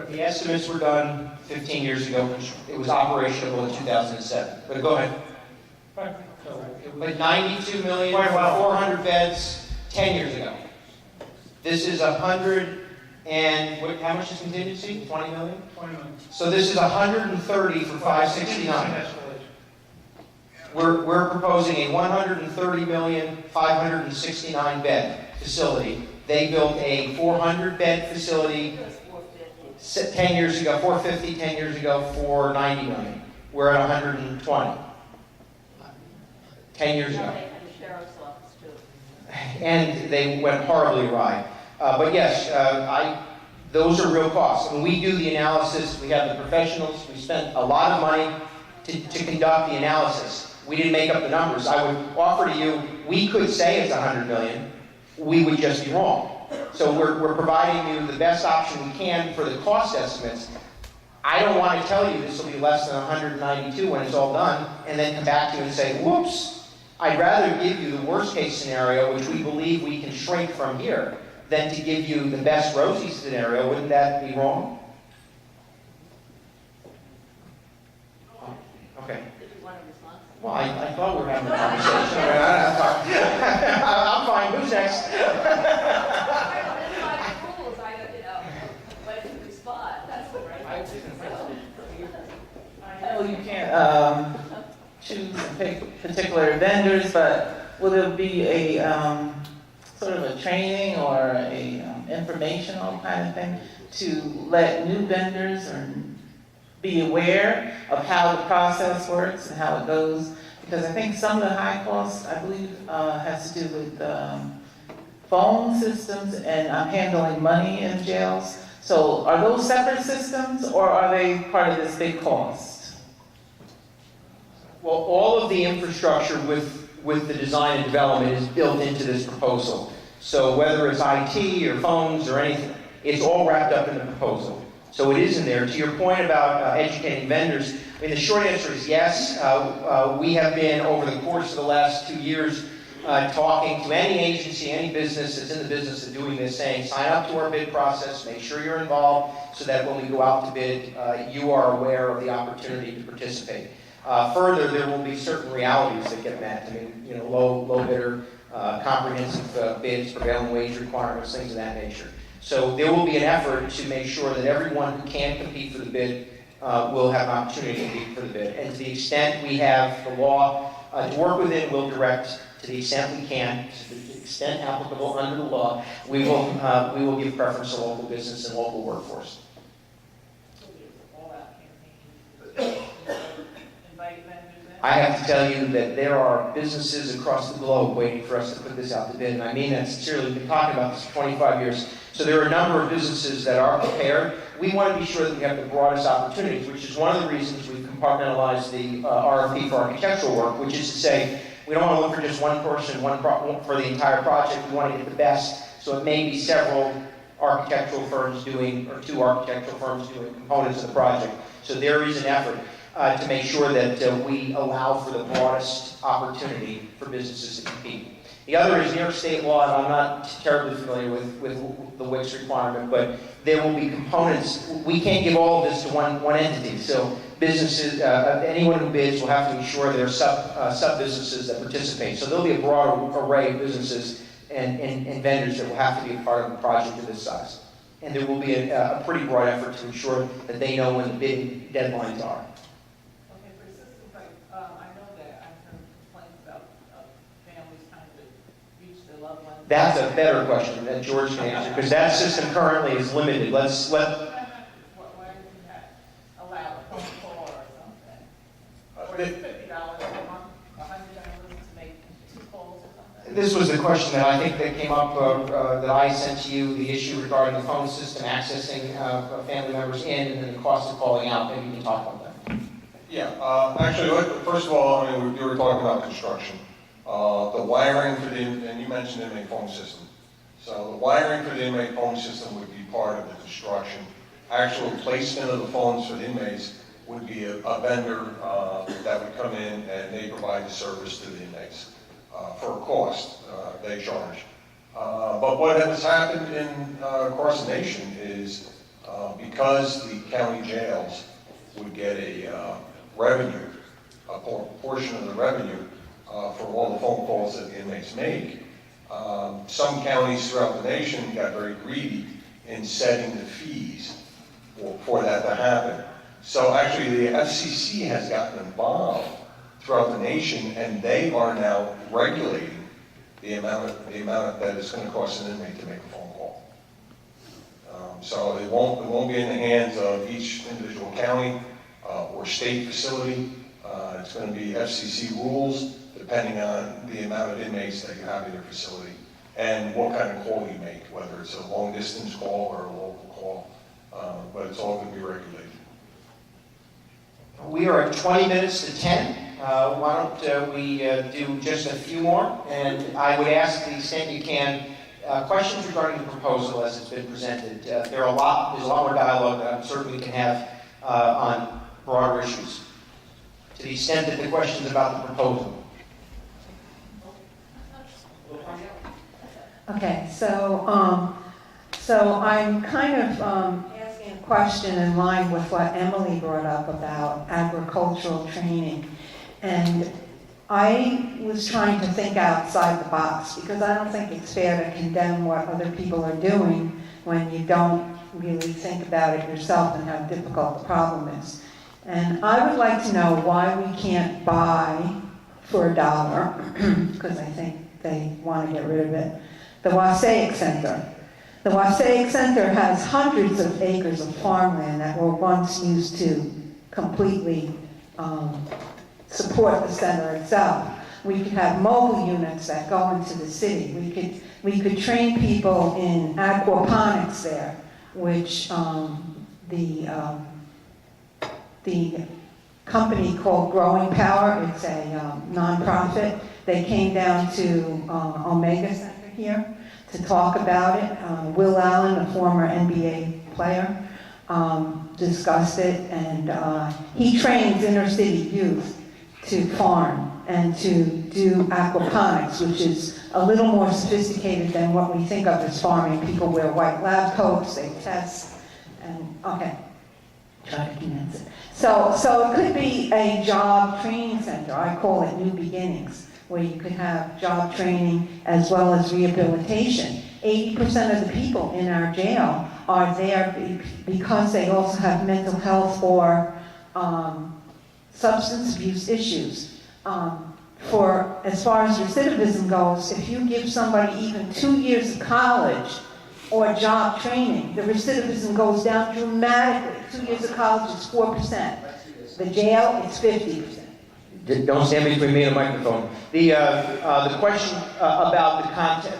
The estimates were done 15 years ago. It was operational in 2007. But go ahead. But 92 million for 400 beds 10 years ago. This is 100 and how much is contingency? 20 million? 20 million. So this is 130 for 569. We're proposing a 130 million, 569 bed facility. They built a 400 bed facility 10 years ago, 450 10 years ago for 90 million. We're at 120. 10 years ago. And they went horribly awry. But yes, those are real costs. When we do the analysis, we have the professionals, we spent a lot of money to conduct the analysis. We didn't make up the numbers. I would offer to you, we could say it's 100 million, we would just be wrong. So we're providing you the best option we can for the cost estimates. I don't want to tell you this will be less than 192 when it's all done, and then come back to you and say, whoops. I'd rather give you the worst case scenario, which we believe we can shrink from here, than to give you the best rosy scenario. Wouldn't that be wrong? Okay. Well, I thought we were having a conversation. I'm fine. Who's next? I know you can't choose and pick particular vendors, but will there be a sort of a training or a informational kind of thing to let new vendors be aware of how the process works and how it goes? Because I think some of the high costs, I believe, has to do with phone systems and handling money in jails. So are those separate systems or are they part of this big cost? Well, all of the infrastructure with the design and development is built into this proposal. So whether it's IT or phones or anything, it's all wrapped up in the proposal. So it is in there. To your point about educating vendors, I mean, the short answer is yes. We have been, over the course of the last 2 years, talking to any agency, any business that's in the business of doing this, saying, sign up to our bid process, make sure you're involved, so that when we go out to bid, you are aware of the opportunity to participate. Further, there will be certain realities that get met. I mean, you know, low bidder, comprehensive bids, prevailing wage requirements, things of that nature. So there will be an effort to make sure that everyone who can compete for the bid will have an opportunity to compete for the bid. And to the extent we have the law to work within, we'll direct to the extent we can, to the extent applicable under the law, we will give preference to local business and local workforce. I have to tell you that there are businesses across the globe waiting for us to put this out to bid, and I mean that sincerely. We've been talking about this for 25 years. So there are a number of businesses that are prepared. We want to be sure that we have the broadest opportunities, which is one of the reasons we've compartmentalized the RFP for architectural work, which is to say, we don't want to look for just one person, for the entire project. We want to get the best. So it may be several architectural firms doing, or 2 architectural firms doing components of the project. So there is an effort to make sure that we allow for the broadest opportunity for businesses to compete. The other is New York State law, and I'm not terribly familiar with the WICS requirement, but there will be components. We can't give all of this to one entity. So businesses, anyone who bids will have to ensure there are sub-businesses that participate. So there'll be a broad array of businesses and vendors that will have to be a part of a project of this size. And there will be a pretty broad effort to ensure that they know when the bidding deadlines are. Okay, for systems like, I know that I've heard complaints about family That's a better question that George can answer, because that system currently is limited. Let's let. This was the question that I think that came up that I sent to you, the issue regarding the phone system accessing family members in, and then the cost of calling out. Maybe you can talk about that. Yeah, actually, first of all, I mean, you were talking about construction. The wiring for the, and you mentioned inmate phone system. So the wiring for the inmate phone system would be part of the construction. Actual placement of the phones for the inmates would be a vendor that would come in and they provide the service to the inmates for a cost they charge. But what has happened in across the nation is because the county jails would get a revenue, a portion of the revenue for all the phone calls that the inmates make. Some counties throughout the nation got very greedy in setting the fees for that to happen. So actually the FCC has gotten involved throughout the nation, and they are now regulating the amount that it's going to cost an inmate to make a phone call. So it won't be in the hands of each individual county or state facility. It's going to be FCC rules depending on the amount of inmates that you have in your facility and what kind of call you make, whether it's a long distance call or a local call, but it's all going to be regulated. We are at 20 minutes to 10. Why don't we do just a few more? And I would ask, to the extent you can, questions regarding the proposal as it's been presented. There's a lot more dialogue that I'm certain we can have on broader issues. To the extent that the questions about the proposal. Okay, so I'm kind of asking a question in line with what Emily brought up about agricultural training. And I was trying to think outside the box because I don't think it's fair to condemn what other people are doing when you don't really think about it yourself and how difficult the problem is. And I would like to know why we can't buy for $1, because I think they want to get rid of it, the Wasaic Center. The Wasaic Center has hundreds of acres of farmland that were once used to completely support the center itself. We could have mobile units that go into the city. We could train people in aquaponics there, which the company called Growing Power, it's a nonprofit. They came down to Omega Center here to talk about it. Will Allen, a former NBA player, discussed it, and he trains inner city youth to farm and to do aquaponics, which is a little more sophisticated than what we think of as farming. People wear white lab coats, they test, and okay, try to condense it. So it could be a job training center. I call it New Beginnings, where you could have job training as well as rehabilitation. 80% of the people in our jail are there because they also have mental health or substance abuse issues. For as far as recidivism goes, if you give somebody even 2 years of college or job training, the recidivism goes down dramatically. 2 years of college is 4%. The jail, it's 50%. Don't stand between me and the microphone. The question about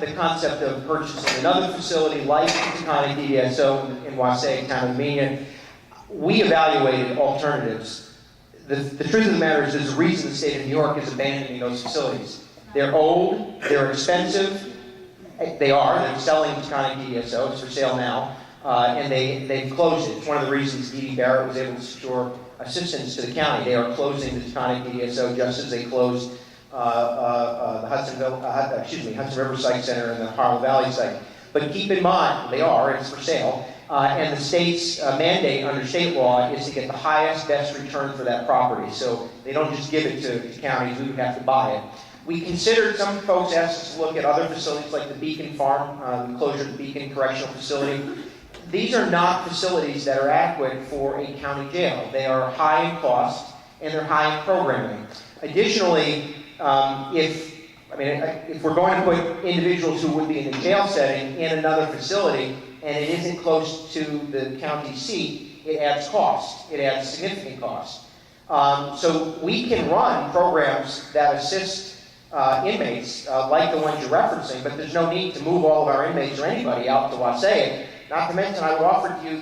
the concept of purchasing another facility like Taconic DDSO in Wasaic, Town of Dominion, we evaluated alternatives. The truth of the matter is there's a reason the state of New York is abandoning those facilities. They're old, they're expensive, they're selling Taconic DDSO, it's for sale now, and they've closed it. It's one of the reasons D.D. Barrett was able to secure assistance to the county. They are closing the Taconic DDSO just as they closed the Hudson River Psych Center and the Harlem Valley Psych. But keep in mind, it's for sale, and the state's mandate under state law is to get the highest, best return for that property. So they don't just give it to counties, we would have to buy it. We considered, some folks asked us to look at other facilities like the Beacon Farm, the closure of the Beacon Correctional Facility. These are not facilities that are adequate for a county jail. They are high in cost and they're high in programming. Additionally, if I mean, if we're going to put individuals who would be in the jail setting in another facility, and it isn't close to the county seat, it adds cost. It adds significant cost. So we can run programs that assist inmates like the ones you're referencing, but there's no need to move all of our inmates or anybody out to Wasaic. Not to mention, I would offer to you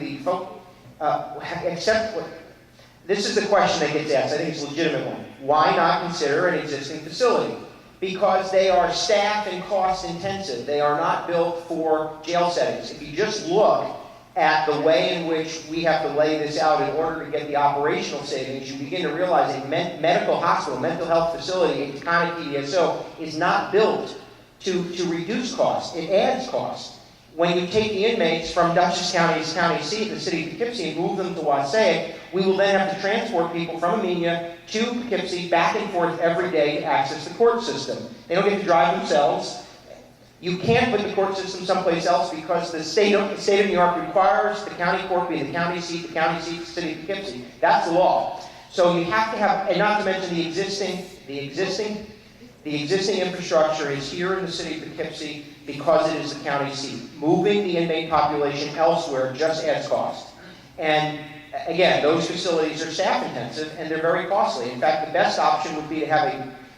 this is the question that gets asked. I think it's a legitimate one. Why not consider an existing facility? Because they are staff and cost intensive. They are not built for jail settings. If you just look at the way in which we have to lay this out in order to get the operational savings, you begin to realize a medical hospital, mental health facility, a kind of PDSO, is not built to reduce cost. It adds cost. When you take the inmates from Dutchess County's county seat, the city of Poughkeepsie, and move them to Wasaic, we will then have to transport people from Amenia to Poughkeepsie back and forth every day to access the court system. They don't get to drive themselves. You can't put the court system someplace else because the state of New York requires the county court be the county seat, the city of Poughkeepsie. That's the law. So you have to have, and not to mention the existing infrastructure is here in the city of Poughkeepsie because it is the county seat. Moving the inmate population elsewhere just adds cost. And again, those facilities are staff intensive and they're very costly. In fact, the best option would be to have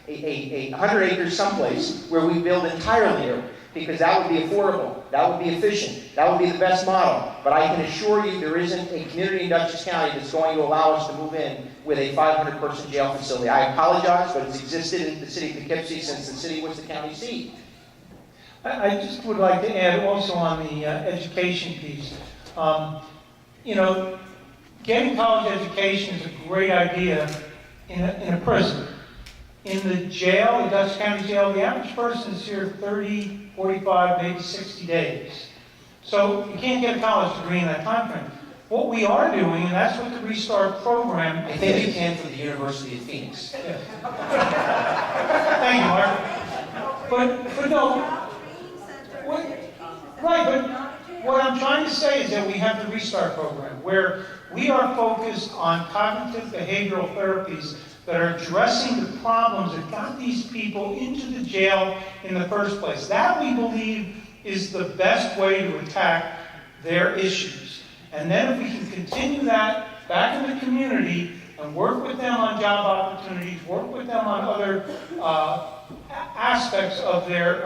a 100 acres someplace where we build entirely here, because that would be affordable, that would be efficient, that would be the best model. But I can assure you there isn't a community in Dutchess County that's going to allow us to move in with a 500-person jail facility. I apologize, but it's existed in the city of Poughkeepsie since the city was the county seat. I just would like to add also on the education piece. Getting college education is a great idea in a prison. In the jail, the Dutchess County Jail, the average person is here 30, 45, maybe 60 days. So you can't get a college degree in that time frame. What we are doing, and that's what the Restart program I think you can for the University of Phoenix. Yeah. Thank you, Mark. But no. But what I'm trying to say is that we have the Restart program, where we are focused on cognitive behavioral therapies that are addressing the problems that got these people into the jail in the first place. That, we believe, is the best way to attack their issues. And then if we can continue that back in the community and work with them on job opportunities, work with them on other aspects of their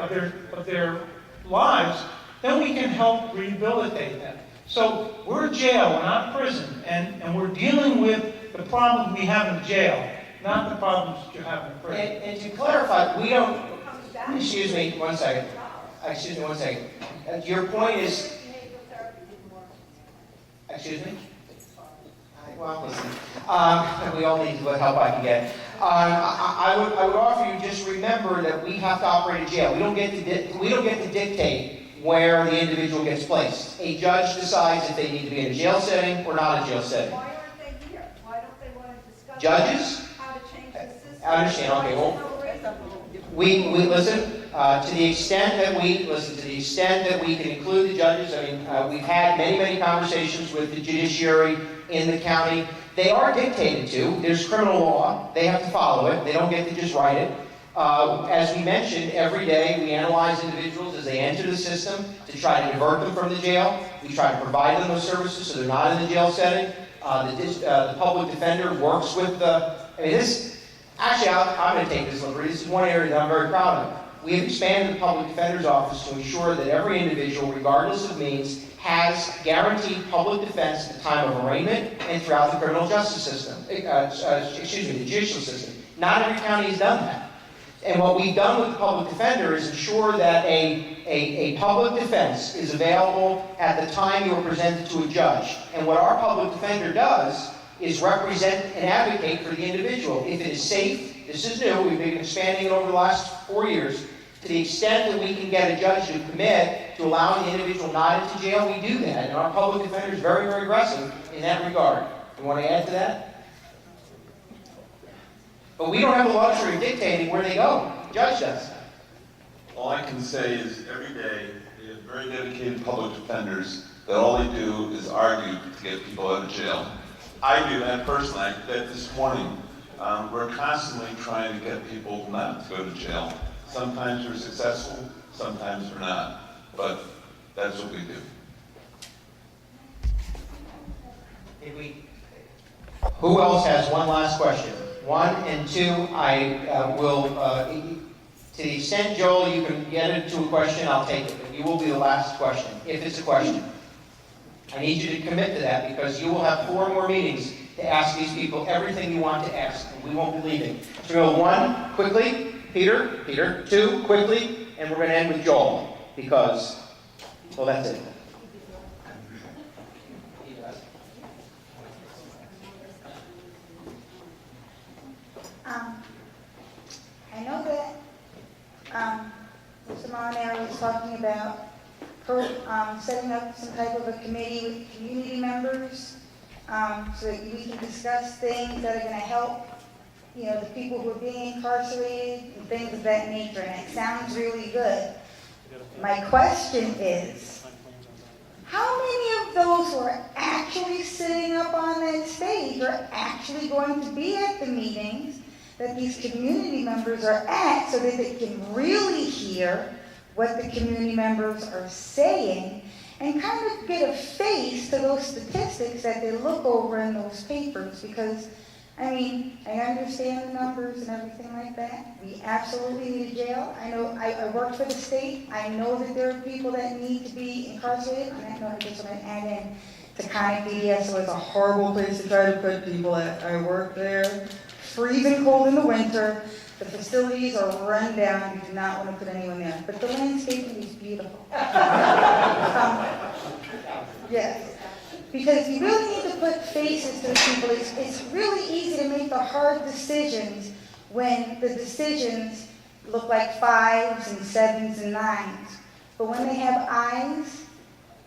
lives, then we can help rehabilitate them. So we're a jail, we're not a prison, and we're dealing with the problems we have in jail, not the problems that you have in prison. And to clarify, we don't, excuse me one second. Your point is, excuse me? Well, listen, we all need what help I can get. I would offer you, just remember that we have to operate a jail. We don't get to dictate where the individual gets placed. A judge decides if they need to be in a jail setting or not a jail setting. Why aren't they here? Why don't they want to discuss Judges? how to change the system? I understand. Okay, well, we listen to the extent that we can include the judges. I mean, we've had many conversations with the judiciary in the county. They are dictated to. There's criminal law. They have to follow it. They don't get to just write it. As we mentioned, every day we analyze individuals as they enter the system to try to divert them from the jail. We try to provide them those services so they're not in the jail setting. The public defender works with actually, I'm going to take this liberty. This is one area that I'm very proud of. We have expanded the public defender's office to ensure that every individual, regardless of means, has guaranteed public defense at the time of arraignment and throughout the criminal justice system. The judicial system. Not every county has done that. And what we've done with the public defender is ensure that a public defense is available at the time you are presented to a judge. And what our public defender does is represent and advocate for the individual. If it is safe, this is new, we've been expanding it over the last 4 years, to the extent that we can get a judge to commit to allowing the individual not into jail, we do that. And our public defender is very aggressive in that regard. You want to add to that? But we don't have the luxury of dictating where they go. The judge does. All I can say is every day we have very dedicated public defenders that all they do is argue to get people out of jail. I do that personally. I did that this morning. We're constantly trying to get people not to go to jail. Sometimes we're successful, sometimes we're not, but that's what we do. Who else has one last question? One and two, I will, to the extent, Joel, you can get into a question, I'll take it, but you will be the last question, if it's a question. I need you to commit to that because you will have 4 more meetings to ask these people everything you want to ask, and we won't be leaving. So we'll go 1, quickly, Peter, 2, quickly, and we're going to end with Joel because, well, that's it. I know that Mr. Molinari was talking about setting up some type of a committee with community members so that we can discuss things that are going to help, the people who are being incarcerated and things of that nature. And it sounds really good. My question is, how many of those who are actually sitting up on that stage are actually going to be at the meetings that these community members are at so that they can really hear what the community members are saying and kind of get a face to those statistics that they look over in those papers? Because, I mean, I understand the numbers and everything like that. We absolutely need a jail. I know I work for the state. I know that there are people that need to be incarcerated. On that note, I just want to add in to Connick so it's a horrible place to try to put people at. I work there. Freezing cold in the winter. The facilities are run down. You do not want to put anyone there. But the landscaping is beautiful. Yes. Because you really need to put faces to the people. It's really easy to make the hard decisions when the decisions look like 5s and 7s and 9s. But when they have eyes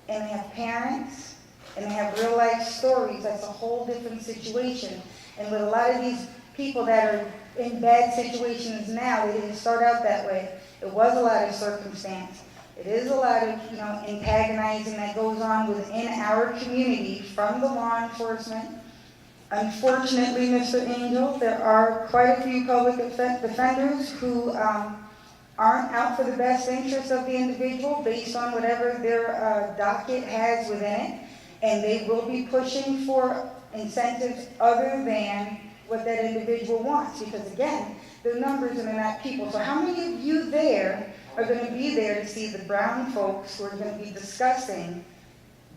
and they have parents and they have real life stories, that's a whole different situation. And with a lot of these people that are in bad situations now, they didn't start out that way. It was a lot of circumstance. It is a lot of, antagonizing that goes on within our community from the law enforcement. Unfortunately, Mr. Angel, there are quite a few public defenders who aren't out for the best interest of the individual based on whatever their docket has within it, and they will be pushing for incentives other than what that individual wants, because again, they're numbers and they're not people. So how many of you there are going to be there to see the brown folks who are going to be discussing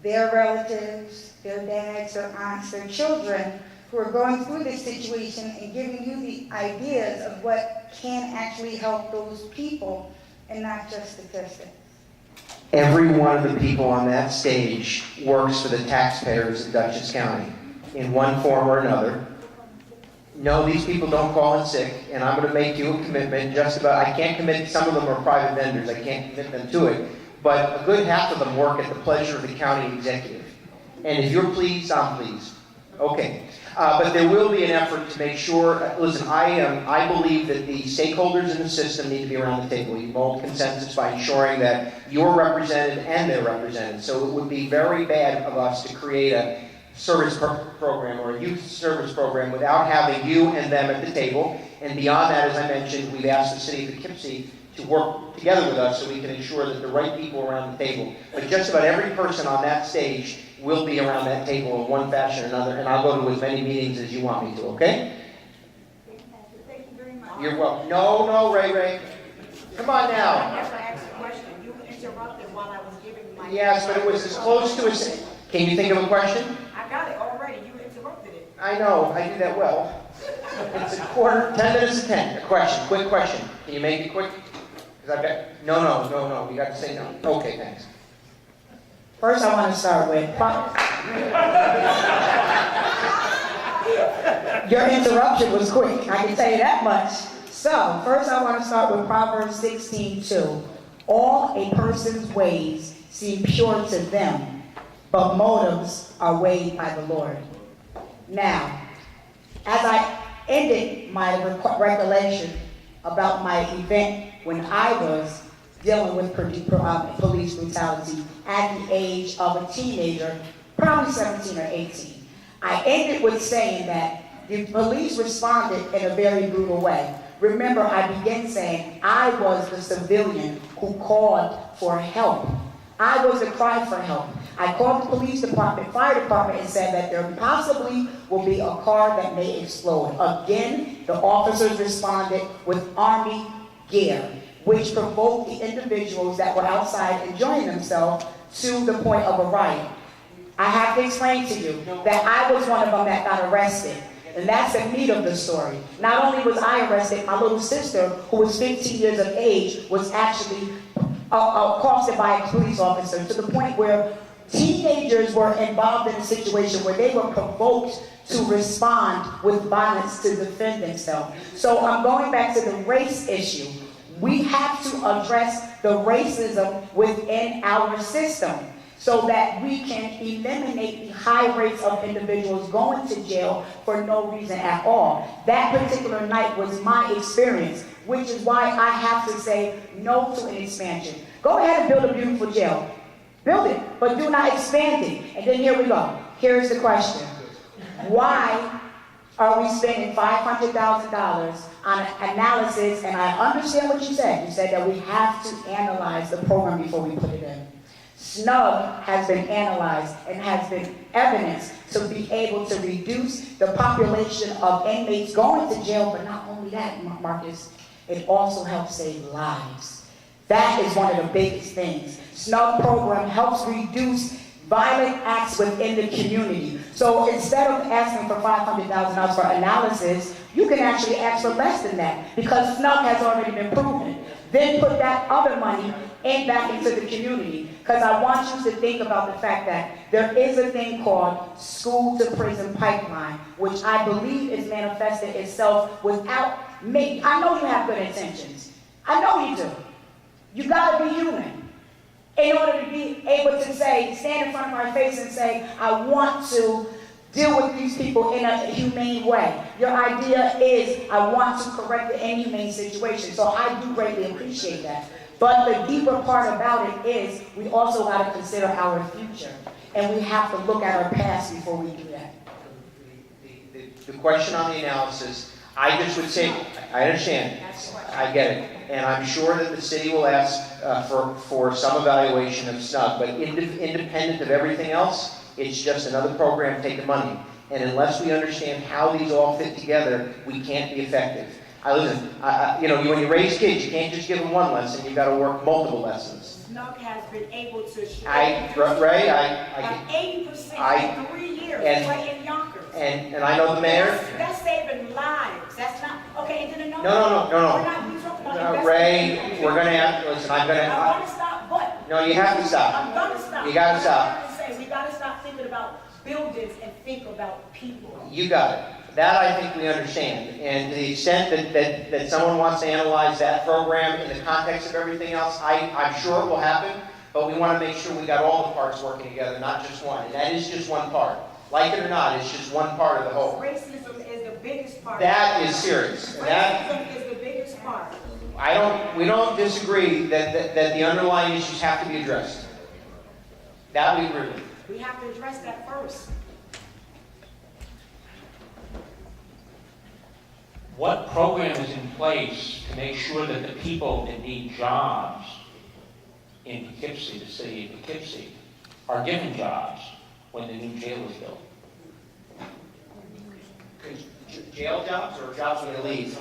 their relatives, their dads, their aunts, their children, who are going through this situation and giving you the ideas of what can actually help those people and not just statistics? Every one of the people on that stage works for the taxpayers of Dutchess County in one form or another. No, these people don't call in sick, and I'm going to make you a commitment. I can't commit, some of them are private vendors, I can't commit them to it, but a good half of them work at the pleasure of the county executive. And if you're pleased, I'm pleased. Okay. But there will be an effort to make sure, listen, I believe that the stakeholders in the system need to be around the table. You mold consensus by ensuring that you're represented and they're represented. So it would be very bad of us to create a service program or a youth service program without having you and them at the table. And beyond that, as I mentioned, we've asked the city of Poughkeepsie to work together with us so we can ensure that the right people are around the table. But just about every person on that stage will be around that table in one fashion or another, and I'll go to as many meetings as you want me to, okay? Thank you very much. You're welcome. No, Ray. Come on now. I never asked a question. You interrupted while I was giving my... Yes, but it was as close to a... Can you think of a question? I got it already. You interrupted it. I know. I do that well. It's 10 minutes to 10. A question. Quick question. Can you make it quick? Because I've got... No. You got to say no. Okay, thanks. First, I want to start with... Your interruption was quick. I can tell you that much. So, first I want to start with Proverbs 16:2. All a person's ways seem pure to them, but motives are weighed by the Lord. Now, as I ended my recollection about my event when I was dealing with police brutality at the age of a teenager, probably 17 or 18, I ended with saying that the police responded in a very brutal way. remember I began saying I was the civilian who called for help. I was the cry for help. I called the police department, fire department, and said that there possibly will be a car that may explode. Again, the officers responded with Army gear, which provoked the individuals that were outside enjoying themselves to the point of a riot. I have to explain to you that I was one of them that got arrested. And that's the meat of the story. Not only was I arrested, my little sister, who was 15 years of age, was actually accosted by a police officer to the point where teenagers were involved in a situation where they were provoked to respond with violence to defend themselves. So I'm going back to the race issue. We have to address the racism within our system so that we can eliminate the high rates of individuals going to jail for no reason at all. That particular night was my experience, which is why I have to say no to an expansion. Go ahead and build a beautiful jail. Build it, but do not expand it. And then here we go. Here's the question. Why are we spending $500,000 on an analysis? And I understand what you said. You said that we have to analyze the program before we put it in. SNUG has been analyzed and has been evidence to be able to reduce the population of inmates going to jail, but not only that, Marcus, it also helps save lives. That is one of the biggest things. SNUG program helps reduce violent acts within the community. So instead of asking for $500,000 for analysis, you can actually ask for less than that because SNUG has already been proven. Then put that other money back into the community. Because I want you to think about the fact that there is a thing called school to prison pipeline, which I believe is manifested itself without me. I know you have good intentions. I know you do. You gotta be human in order to be able to say, stand in front of my face and say, I want to deal with these people in a humane way. Your idea is, I want to correct the inhumane situation. So I do greatly appreciate that. But the deeper part about it is, we also got to consider our future. And we have to look at our past before we do that. The question on the analysis, I just would say, I understand, I get it. And I'm sure that the city will ask for some evaluation of SNUG, but independent of everything else, it's just another program taking money. And unless we understand how these all fit together, we can't be effective. When you raise kids, you can't just give them one lesson, you've got to work multiple lessons. SNUG has been able to show 80% in 3 years, right in Yonkers. And I know the mayor. That's saving lives. That's not, okay, and then another. No. We're not, we talking about Ray, we're going to have, listen, I want to stop, but. No, you have to stop. I'm going to stop. You got to stop. I'm trying to say, we got to stop thinking about buildings and think about people. You got it. That I think we understand. And to the extent that someone wants to analyze that program in the context of everything else, I'm sure it will happen, but we want to make sure we got all the parts working together, not just one. And that is just one part. Like it or not, it's just one part of the whole. Racism is the biggest part. That is serious. Racism is the biggest part. We don't disagree that the underlying issues have to be addressed. That we agree with. We have to address that first. What program is in place to make sure that the people that need jobs in Poughkeepsie, the city of Poughkeepsie, are given jobs when the new jail is built? Jail jobs or jobs when they leave?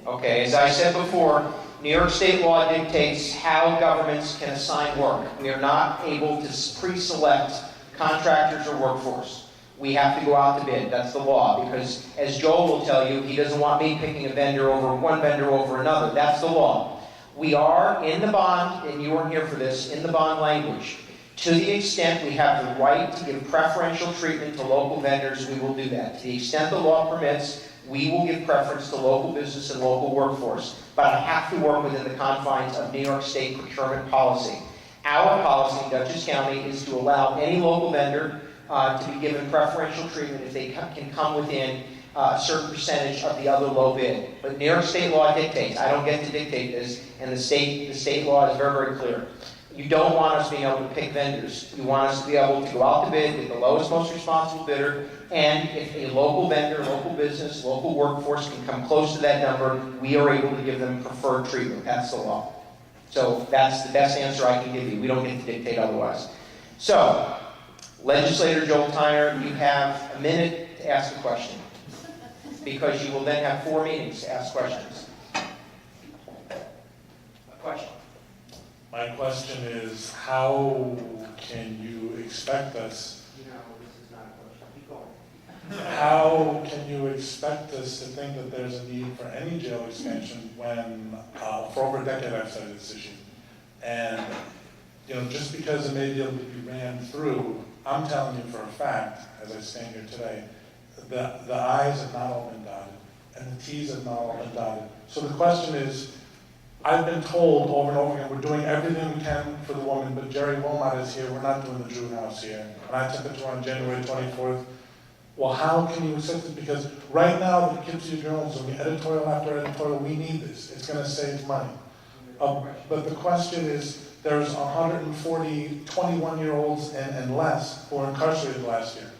Okay, as I said before, New York state law dictates how governments can assign work. We are not able to pre-select contractors or workforce. We have to go out to bid. That's the law. Because as Joel will tell you, he doesn't want me picking one vendor over another. That's the law. We are in the bond, and you weren't here for this, in the bond language. To the extent we have the right to give preferential treatment to local vendors, we will do that. To the extent the law permits, we will give preference to local business and local workforce. But I have to work within the confines of New York State procurement policy. Our policy in Dutchess County is to allow any local vendor to be given preferential treatment if they can come within a certain percentage of the other low bid. But New York state law dictates. I don't get to dictate this, and the state law is very, very clear. You don't want us being able to pick vendors. You want us to be able to go out to bid, get the lowest, most responsible bidder, and if a local vendor, local business, local workforce can come close to that number, we are able to give them preferred treatment. That's the law. So that's the best answer I can give you. We don't get to dictate otherwise. So, Legislator Joel Tyner, you have a minute to ask a question, because you will then have 4 meetings to ask questions. A question. My question is, how can you expect us? How can you expect us to think that there's a need for any jail expansion when, for over a decade I've studied this issue, and just because it may be able to be ran through, I'm telling you for a fact, as I stand here today, the I's have not all been dotted, and the T's have not all been dotted. So the question is, I've been told over and over again, we're doing everything we can for the woman, but Jerry Wilmot is here, we're not doing the Drew House here. And I took the tour on January 24th. Well, how can you accept it? Because right now, the Poughkeepsie Journal is doing editorial after editorial. We need this. It's going to save money. But the question is, there's 140 21-year-olds and less who were incarcerated last year.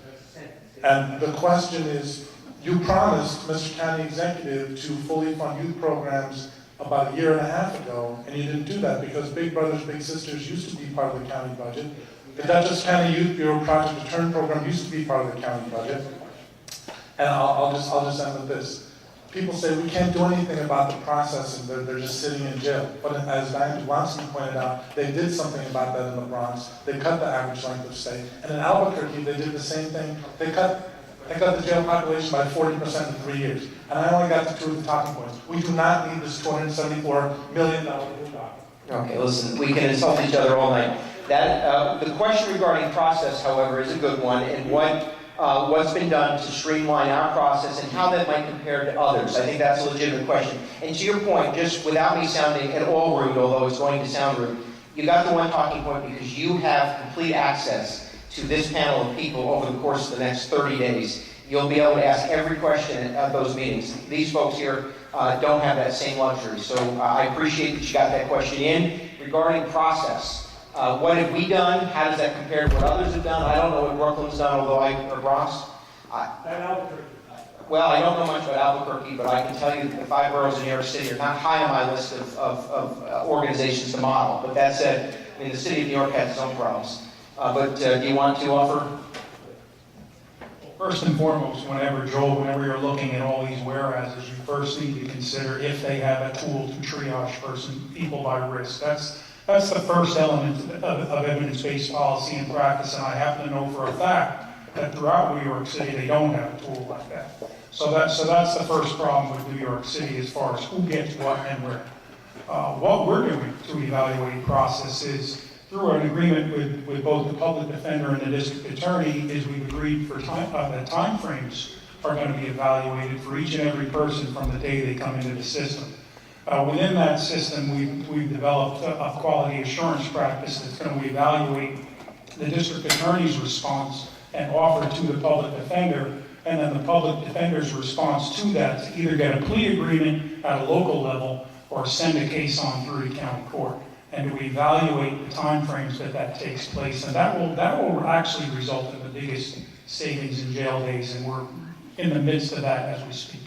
And the question is, you promised, Mr. County Executive, to fully fund youth programs about a year and a half ago, and you didn't do that because Big Brothers Big Sisters used to be part of the county budget. The Dutchess County Youth Bureau Project Return Program used to be part of the county budget. And I'll just end with this. People say we can't do anything about the process and they're just sitting in jail. But as Diane Johnson pointed out, they did something about that in the Bronx. They cut the average length of stay. And in Albuquerque, they did the same thing. They cut the jail population by 40% in 3 years. And I only got to 2 of the talking points. We do not need this $274 million document. Okay, listen, we can insult each other all night. The question regarding process, however, is a good one, and what's been done to streamline our process and how that might compare to others. I think that's a legitimate question. And to your point, just without me sounding at all rude, although it's going to sound rude, you got the one talking point because you have complete access to this panel of people over the course of the next 30 days. You'll be able to ask every question at those meetings. These folks here don't have that same luxury. So I appreciate that you got that question in. Regarding process, what have we done? How does that compare to what others have done? I don't know what Brooklyn's done, although or Bronx. Well, I don't know much about Albuquerque, but I can tell you that the 5 boroughs in New York City are not high on my list of organizations to model. But that said, I mean, the city of New York has its own problems. But do you want to offer? First and foremost, whenever you're looking at all these whereases, you first need to consider if they have a tool to triage people by risk. That's the first element of evidence-based policy and practice, and I happen to know for a fact that throughout New York City they don't have a tool like that. So that's the first problem with New York City as far as who gets what and where. What we're doing to evaluate process is through an agreement with both the public defender and the district attorney is we've agreed for that time frames are going to be evaluated for each and every person from the day they come into the system. Within that system, we've developed a quality assurance practice that's going to evaluate the district attorney's response and offer to the public defender, and then the public defender's response to that to either get a plea agreement at a local level or send a case on through to county court. And we evaluate the timeframes that takes place, and that will actually result in the biggest savings in jail days, and we're in the midst of that as we speak.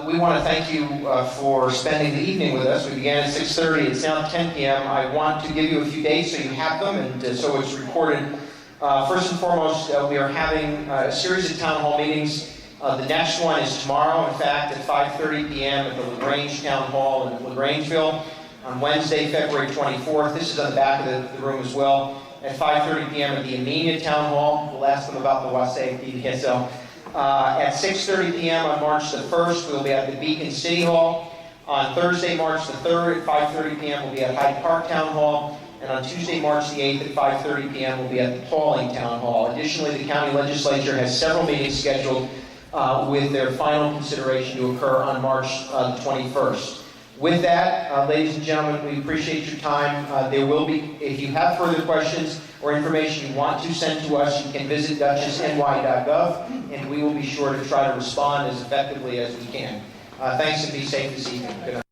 We want to thank you for spending the evening with us. We began at 6:30. It's now 10 p.m. I want to give you a few dates so you have them, and so it's recorded. First and foremost, we are having a series of town hall meetings. The next one is tomorrow, in fact, at 5:30 p.m. at the LaGrange Town Hall in LaGrangeville. On Wednesday, February 24th, this is on the back of the room as well, at 5:30 p.m. at the Amenia Town Hall. We'll ask them about the Wasatch DDSL. At 6:30 p.m. on March the 1st, we'll be at the Beacon City Hall. On Thursday, March the 3rd, at 5:30 p.m., we'll be at Hyde Park Town Hall. And on Tuesday, March the 8th, at 5:30 p.m., we'll be at the Pauling Town Hall. Additionally, the county legislature has several meetings scheduled with their final consideration to occur on March the 21st. With that, ladies and gentlemen, we appreciate your time. There will be, if you have further questions or information you want to send to us, you can visit dutchessny.gov, and we will be sure to try to respond as effectively as we can. Thanks, and be safe this evening. Good night.